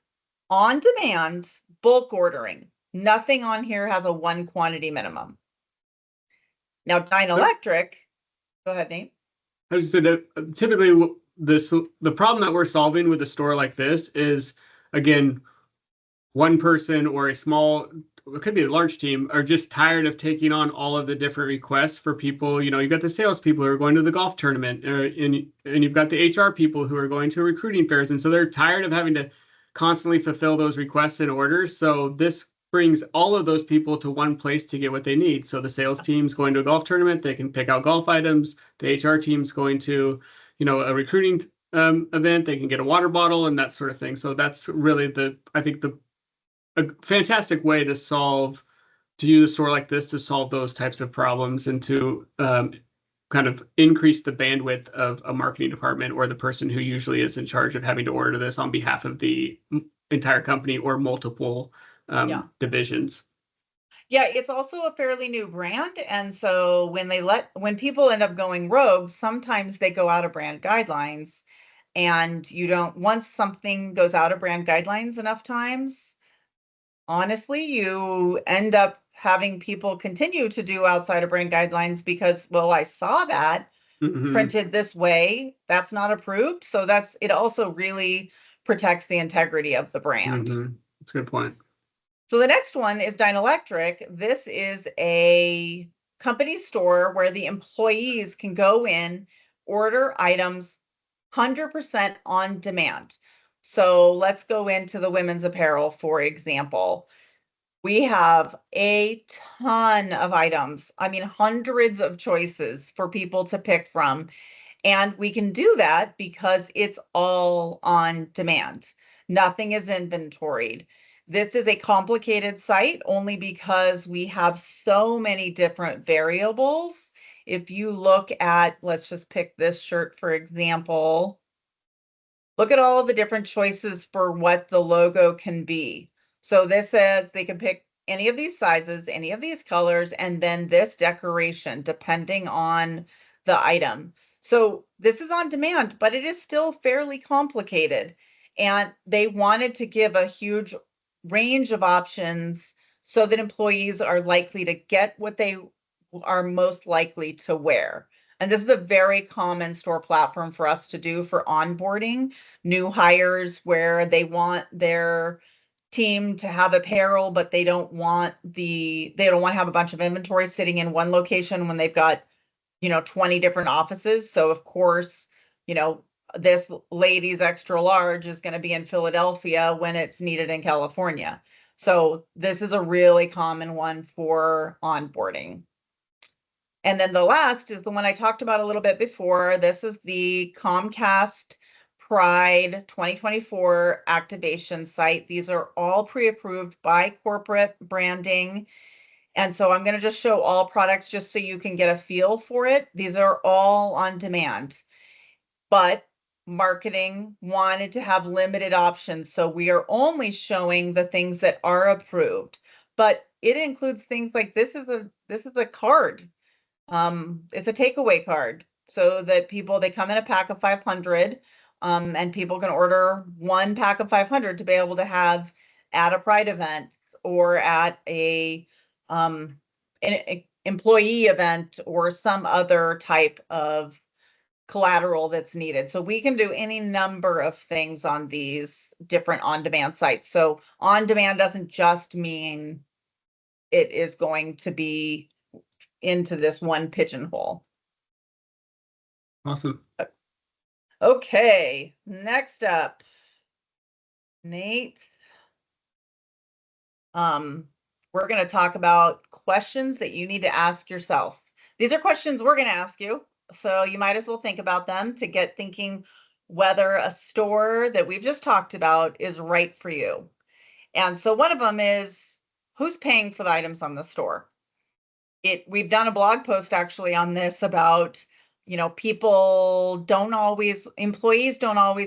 on-demand bulk ordering. Nothing on here has a one quantity minimum. Now, But Dynalectric, go ahead, Nate. I just said that typically the problem that we're solving with a store like this is again one person or a small, it could be a large team, are just tired of taking on all of the different requests for people. You know, you've got the salespeople who are going to the golf tournament, and you've got the HR people who are going to recruiting fairs. And so they're tired of having to constantly fulfill those requests and orders. So this brings all of those people to one place to get what they need. So the sales team's going to a golf tournament, they can pick out golf items. The HR team's going to, you know, a recruiting event, they can get a water bottle and that sort of thing. So that's really I think a fantastic way to use a store like this to solve those types of problems and to kind of increase the bandwidth of a marketing department or the person who usually is in charge of having to order this on behalf of the entire company or multiple Yeah. divisions. Yeah, it's also a fairly new brand. And so when people end up going rogue, sometimes they go out of brand guidelines. And once something goes out of brand guidelines enough times, honestly, you end up having people continue to do outside of brand guidelines because, well, I saw that Mm-hmm. printed this way, that's not approved. So it also really protects the integrity of the brand. Mm-hmm. That's a good point. So the next one is Dynalectric. This is a company store where the employees can go in, order items 100% on demand. So let's go into the women's apparel, for example. We have a ton of items. I mean, hundreds of choices for people to pick from. And we can do that because it's all on demand. Nothing is inventoried. This is a complicated site only because we have so many different variables. If you look at, let's just pick this shirt, for example, look at all the different choices for what the logo can be. So this says they can pick any of these sizes, any of these colors, and then this decoration, depending on the item. So this is on demand, but it is still fairly complicated. And they wanted to give a huge range of options so that employees are likely to get what they are most likely to wear. And this is a very common store platform for us to do for onboarding new hires where they want their team to have apparel, but they don't want to have a bunch of inventory sitting in one location when they've got, 20 different offices. So of course, this lady's extra large is going to be in Philadelphia when it's needed in California. So this is a really common one for onboarding. And then the last is the one I talked about a little bit before. This is the Comcast Pride 2024 activation site. These are all pre-approved by corporate branding. And so I'm going to just show all products just so you can get a feel for it. These are all on demand, but marketing wanted to have limited options. So we are only showing the things that are approved, but it includes things like this is a card. It's a takeaway card so that they come in a pack of 500, and people can order one pack of 500 to be able to have at a Pride event or at an employee event or some other type of collateral that's needed. So we can do any number of things on these different on-demand sites. So on-demand doesn't just mean it is going to be into this one pigeonhole. Awesome. Okay, next up, Nate. We're going to talk about questions that you need to ask yourself. These are questions we're going to ask you, so you might as well think about them to get thinking whether a store that we've just talked about is right for you. And so one of them is, who's paying for the items on the store? We've done a blog post actually on this about, employees don't always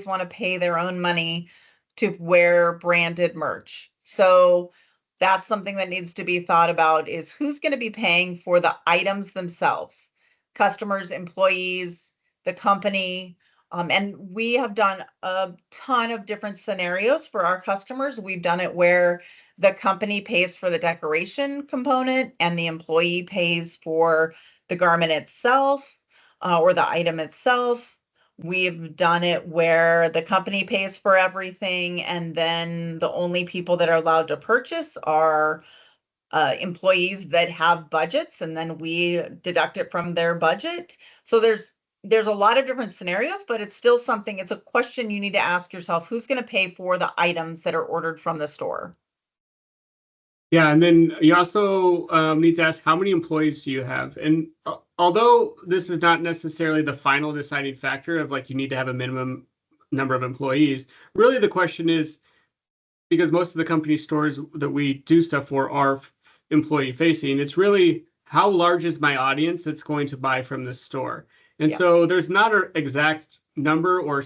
want to pay their own money to wear branded merch. So that's something that needs to be thought about, is who's going to be paying for the items themselves: customers, employees, the company. And we have done a ton of different scenarios for our customers. We've done it where the company pays for the decoration component and the employee pays for the garment itself, or the item itself. We've done it where the company pays for everything, and then the only people that are allowed to purchase are employees that have budgets, and then we deduct it from their budget. So there's a lot of different scenarios, but it's still something, it's a question you need to ask yourself: who's going to pay for the items that are ordered from the store? Yeah, and then you also need to ask, how many employees do you have? And although this is not necessarily the final deciding factor of like you need to have a minimum number of employees, really the question is, because most of the company stores that we do stuff for are employee facing, it's really how large is my audience that's going to buy from this store? And Yeah. so there's not an exact number or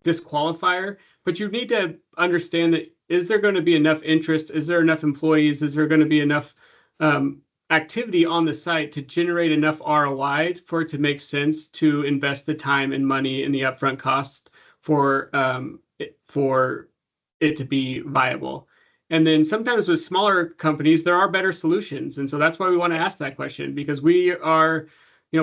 disqualifier, but you need to understand that, is there going to be enough interest? Is there enough employees? Is there going to be enough activity on the site to generate enough ROI for it to make sense to invest the time and money and the upfront costs for it to be viable? And then sometimes with smaller companies, there are better solutions. And so that's why we want to ask that question, because we are,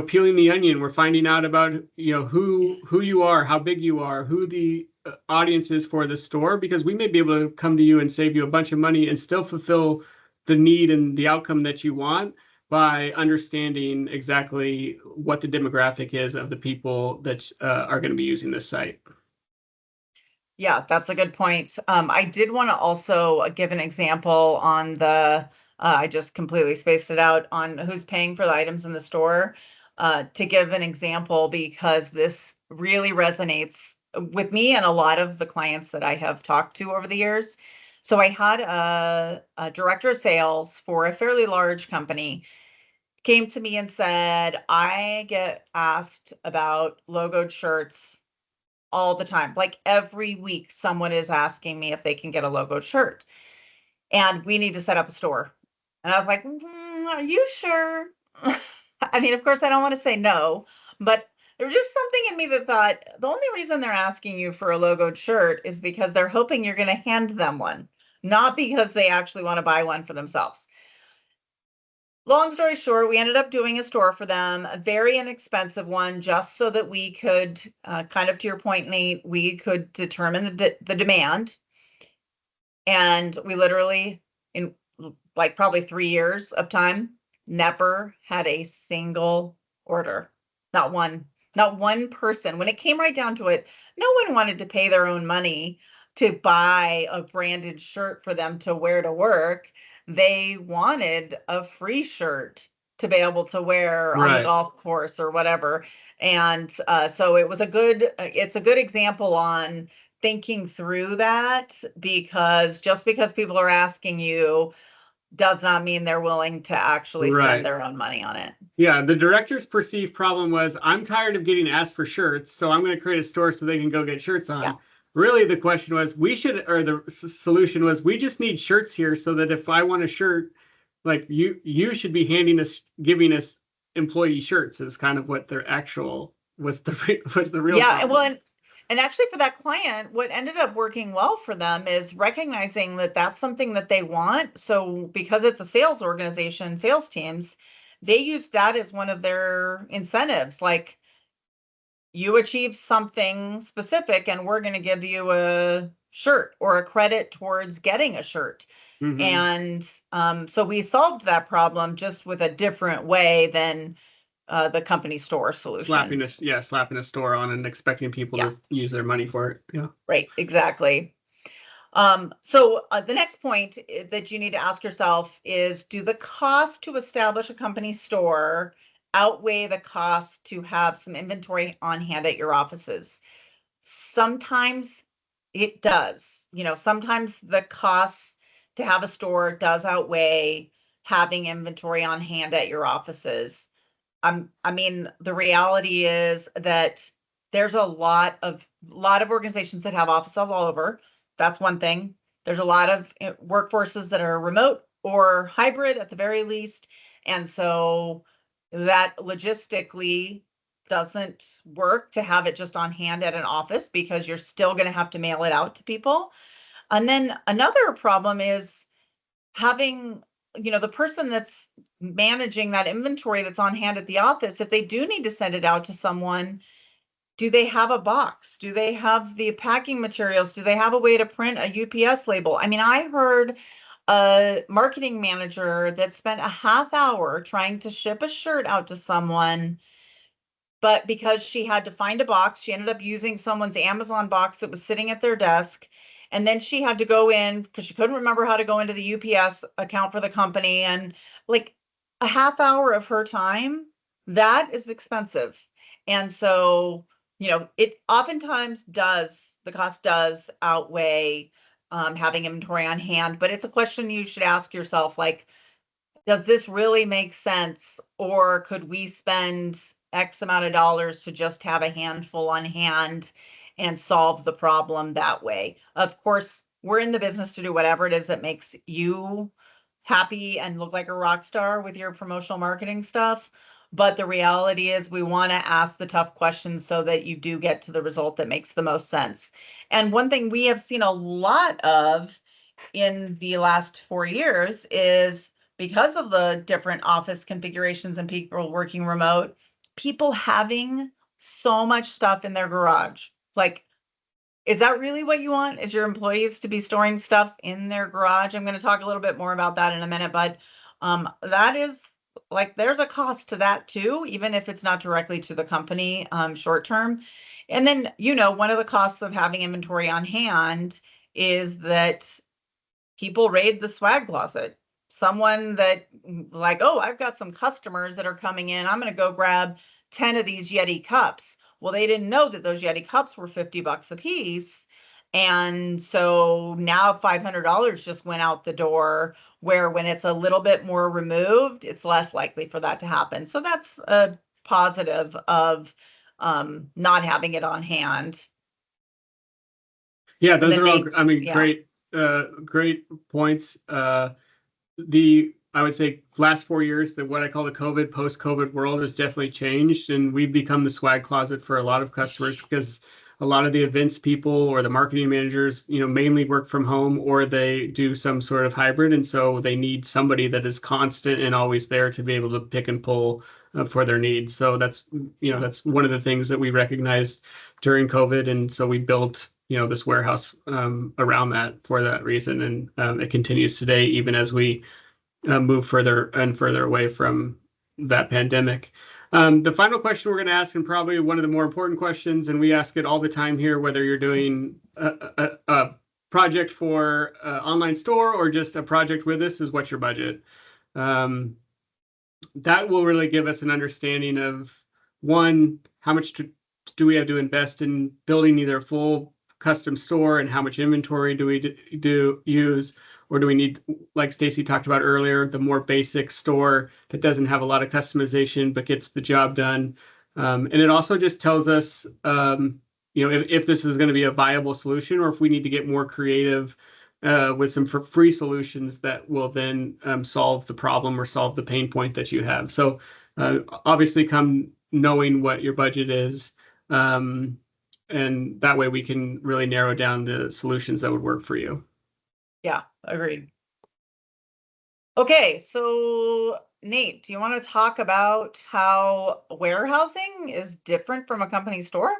peeling the onion. We're finding out about, who you are, how big you are, who the audience is for the store, because we may be able to come to you and save you a bunch of money and still fulfill the need and the outcome that you want by understanding exactly what the demographic is of the people that are going to be using this site. Yeah, that's a good point. I did want to also give an example on I just completely spaced it out on who's paying for the items in the store, to give an example, because this really resonates with me and a lot of the clients that I have talked to over the years. So I had a director of sales for a fairly large company came to me and said, I get asked about logoed shirts all the time. Like every week, someone is asking me if they can get a logoed shirt, and we need to set up a store. And I was like, are you sure? I mean, of course, I don't want to say no, but there was just something in me that thought the only reason they're asking you for a logoed shirt is because they're hoping you're going to hand them one, not because they actually want to buy one for themselves. Long story short, we ended up doing a store for them, a very inexpensive one, just so that we could, kind of to your point, Nate, we could determine the demand. And we literally, in like probably 3 years of time, never had a single order. Not one person. When it came right down to it, no one wanted to pay their own money to buy a branded shirt for them to wear to work. They wanted a free shirt to be able to wear on the Right. golf course or whatever. And so it's a good example on thinking through that, because just because people are asking you does not mean they're willing to actually spend Right. their own money on it. Yeah, the director's perceived problem was I'm tired of getting asked for shirts, so I'm going to create a store so they can go get shirts Yeah. on. Really, the question was we should, or the solution was we just need shirts here so that if I want a shirt, like you should be giving us employee shirts is kind of what their actual was the real Yeah, and well, problem. and actually for that client, what ended up working well for them is recognizing that that's something that they want. So because it's a sales organization, sales teams, they use that as one of their incentives. Like, you achieve something specific and we're going to give you a shirt or a credit towards getting a shirt. Hmm. And so we solved that problem just with a different way than the company store solution. Slapping a store on and expecting people Yeah, to use their money for it. Yeah. right, exactly. So the next point that you need to ask yourself is, do the costs to establish a company store outweigh the cost to have some inventory on hand at your offices? Sometimes it does. Sometimes the costs to have a store does outweigh having inventory on hand at your offices. I mean, the reality is that there's a lot of organizations that have offices all over. That's one thing. There's a lot of workforces that are remote or hybrid at the very least. And so that logistically doesn't work to have it just on hand at an office, because you're still going to have to mail it out to people. And then another problem is having, the person that's managing that inventory that's on hand at the office, if they do need to send it out to someone, do they have a box? Do they have the packing materials? Do they have a way to print a UPS label? I mean, I heard a marketing manager that spent a half hour trying to ship a shirt out to someone, but because she had to find a box, she ended up using someone's Amazon box that was sitting at their desk. And then she had to go in because she couldn't remember how to go into the UPS account for the company. And like a half hour of her time, that is expensive. And so, it oftentimes does, the cost does outweigh having inventory on hand, but it's a question you should ask yourself, like, does this really make sense? Or could we spend X amount of dollars to just have a handful on hand and solve the problem that way? Of course, we're in the business to do whatever it is that makes you happy and look like a rock star with your promotional marketing stuff. But the reality is, we want to ask the tough questions so that you do get to the result that makes the most sense. And one thing we have seen a lot of in the last 4 years is, because of the different office configurations and people working remote, people having so much stuff in their garage. Like, is that really what you want? Is your employees to be storing stuff in their garage? I'm going to talk a little bit more about that in a minute, but that is, like, there's a cost to that too, even if it's not directly to the company short term. And then, one of the costs of having inventory on hand is that people raid the swag closet. Someone that, like, oh, I've got some customers that are coming in, I'm going to go grab 10 of these Yeti cups. Well, they didn't know that those Yeti cups were $50 a piece. And so now $500 just went out the door, where when it's a little bit more removed, it's less likely for that to happen. So that's a positive of not having it on hand. Yeah, And those then are all, maybe, I mean, yeah. great points. The I would say last 4 years, that what I call the COVID, post-COVID world has definitely changed, and we've become the swag closet for a lot of customers because a lot of the events people or the marketing managers, mainly work from home or they do some sort of hybrid, and so they need somebody that is constant and always there to be able to pick and pull for their needs. So that's one of the things that we recognized during COVID, and so we built this warehouse around that for that reason, and it continues today even as we move further and further away from that pandemic. The final question we're going to ask, and probably one of the more important questions, and we ask it all the time here, whether you're doing a project for an online store or just a project with us, is what's your budget? Um, that will really give us an understanding of, one, how much do we have to invest in building either a full custom store, and how much inventory do we do use, or do we need, like Stacy talked about earlier, the more basic store that doesn't have a lot of customization but gets the job done. And it also just tells us, if this is going to be a viable solution, or if we need to get more creative with some free solutions that will then solve the problem or solve the pain point that you have. So obviously come knowing what your budget is, and that way we can really narrow down the solutions that would work for you. Yeah, agreed. Okay, so Nate, do you want to talk about how warehousing is different from a company store?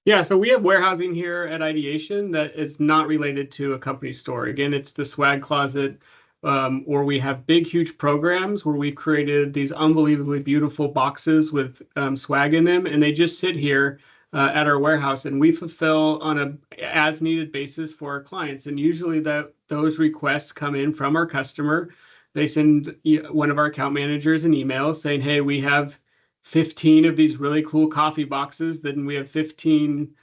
Yeah, so we have warehousing here at Ideation that is not related to a company store. Again, it's the swag closet, or we have big, huge programs where we've created these unbelievably beautiful boxes with swag in them, and they just sit here at our warehouse, and we fulfill on a as needed basis for our clients. And usually those requests come in from our customer. They send one of our account managers an email saying, "Hey, we have 15 of these really cool coffee boxes. Then we have 15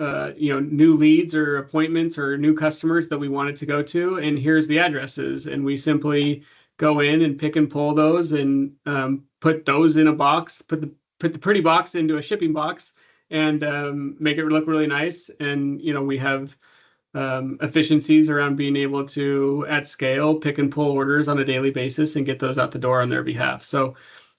new leads or appointments or new customers that we wanted to go to, and here's the addresses." And we simply go in and pick and pull those, and put those in a box, put the pretty box into a shipping box, and make it look really nice. And we have efficiencies around being able to, at scale, pick and pull orders on a daily basis and get those out the door on their behalf. So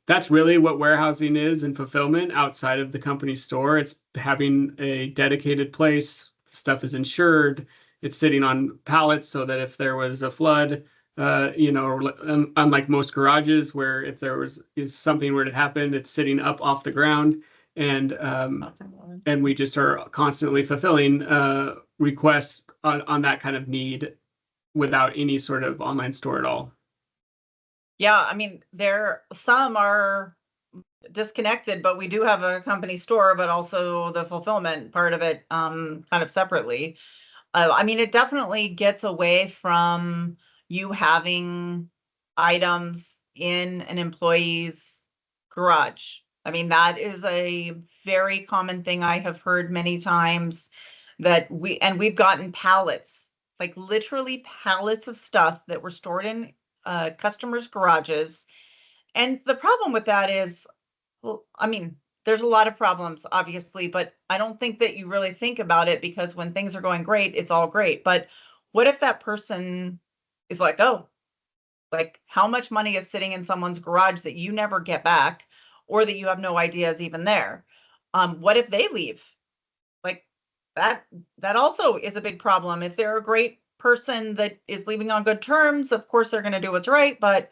that's really what warehousing is, and fulfillment outside of the company store. It's having a dedicated place. Stuff is insured. It's sitting on pallets so that if there was a flood, unlike most garages where if there was something were to happen, it's sitting up off the ground. And we just are constantly fulfilling requests on that kind of need without any sort of online store at all. Yeah, I mean, some are disconnected, but we do have a company store, but also the fulfillment part of it kind of separately. I mean, it definitely gets away from you having items in an employee's garage. I mean, that is a very common thing I have heard many times, that we've gotten pallets, like literally pallets of stuff that were stored in customers' garages. And the problem with that is, well, I mean, there's a lot of problems, obviously, but I don't think that you really think about it, because when things are going great, it's all great. But what if that person is like, oh, like how much money is sitting in someone's garage that you never get back, or that you have no idea is even there? What if they leave? Like that also is a big problem. If they're a great person that is leaving on good terms, of course they're going to do what's right, but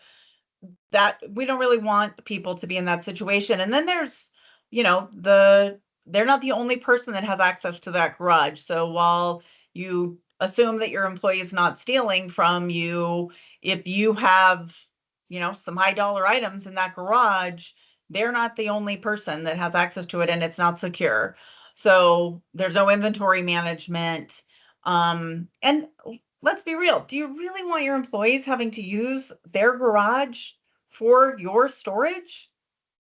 that we don't really want people to be in that situation. And then there's, they're not the only person that has access to that garage. So while you assume that your employee is not stealing from you, if you have, some high dollar items in that garage, they're not the only person that has access to it, and it's not secure. So there's no inventory management. And let's be real. Do you really want your employees having to use their garage for your storage?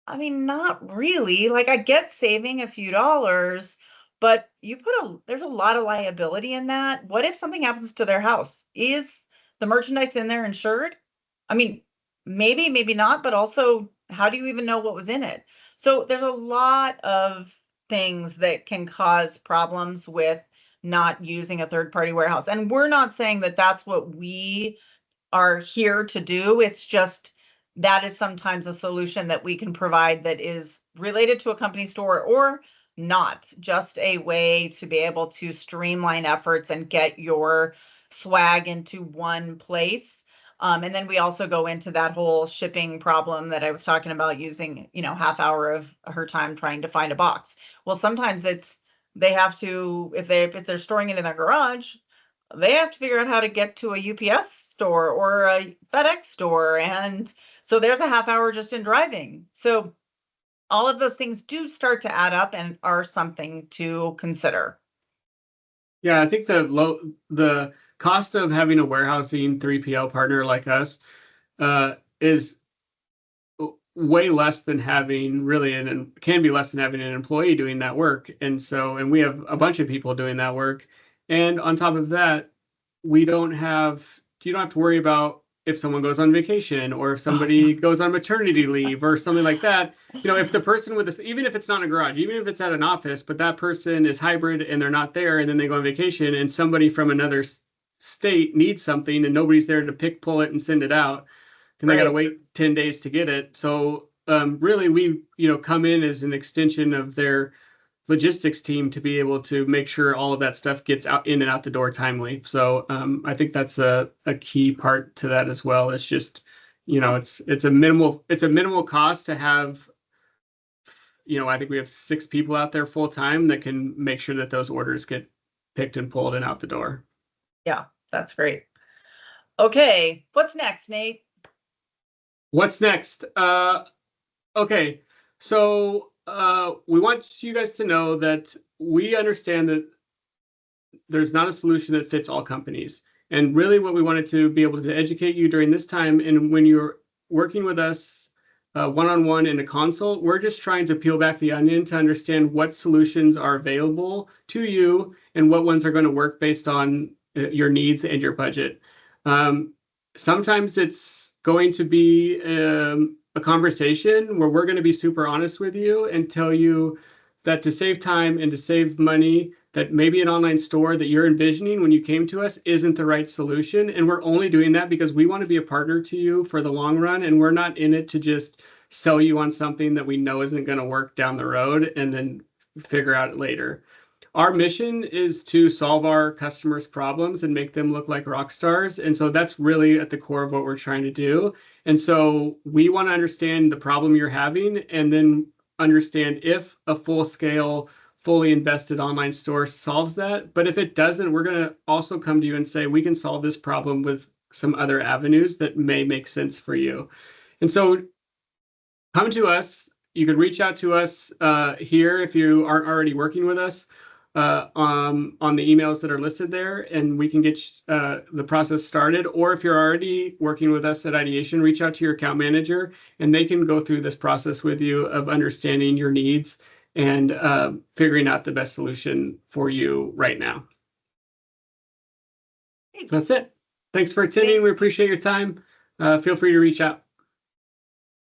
I mean, not really. Like, I get saving a few dollars, but there's a lot of liability in that. What if something happens to their house? Is the merchandise in there insured? I mean, maybe, maybe not, but also, how do you even know what was in it? So there's a lot of things that can cause problems with not using a third party warehouse. And we're not saying that that's what we are here to do. It's just that is sometimes a solution that we can provide that is related to a company store or not, just a way to be able to streamline efforts and get your swag into one place. And then we also go into that whole shipping problem that I was talking about, using, half hour of her time trying to find a box. Well, sometimes they have to, if they're storing it in their garage, they have to figure out how to get to a UPS store or a FedEx store. And so there's a half hour just in driving. So all of those things do start to add up and are something to consider. Yeah, I think the cost of having a warehousing 3PL partner like us is way less than having really and can be less than having an employee doing that work. And we have a bunch of people doing that work. And on top of that, you don't have to worry about if someone goes on vacation or if Oh, yeah. somebody goes on maternity leave or something like that. If the person with this, even if it's not a garage, even if it's at an office, but that person is hybrid and they're not there and then they go on vacation and somebody from another state needs something and nobody's there to pull it and send it out, then they got to Right. wait 10 days to get it. So really we, come in as an extension of their logistics team to be able to make sure all of that stuff gets out in and out the door timely. So I think that's a key part to that as well. It's just, it's a minimal cost to have, I think we have 6 people out there full time that can make sure that those orders get picked and pulled and out the door. Yeah, that's great. Okay, what's next, Nate? What's next? Okay, so we want you guys to know that we understand that there's not a solution that fits all companies. And really, what we wanted to be able to educate you during this time, and when you're working with us one-on-one in a consult, we're just trying to peel back the onion to understand what solutions are available to you and what ones are going to work based on your needs and your budget. Um, Sometimes it's going to be a conversation where we're going to be super honest with you and tell you that to save time and to save money, that maybe an online store that you're envisioning when you came to us isn't the right solution. And we're only doing that because we want to be a partner to you for the long run. And we're not in it to just sell you on something that we know isn't going to work down the road and then figure out later. Our mission is to solve our customers' problems and make them look like rock stars. And so that's really at the core of what we're trying to do. And so we want to understand the problem you're having and then understand if a full scale, fully invested online store solves that. But if it doesn't, we're going to also come to you and say, we can solve this problem with some other avenues that may make sense for you. And so come to us. You could reach out to us here if you aren't already working with us on the emails that are listed there, and we can get the process started. Or if you're already working with us at Ideation, reach out to your account manager, and they can go through this process with you of understanding your needs and figuring out the best solution for you right now. So that's it. Thanks for attending. Thank We appreciate your time. Feel free to reach out.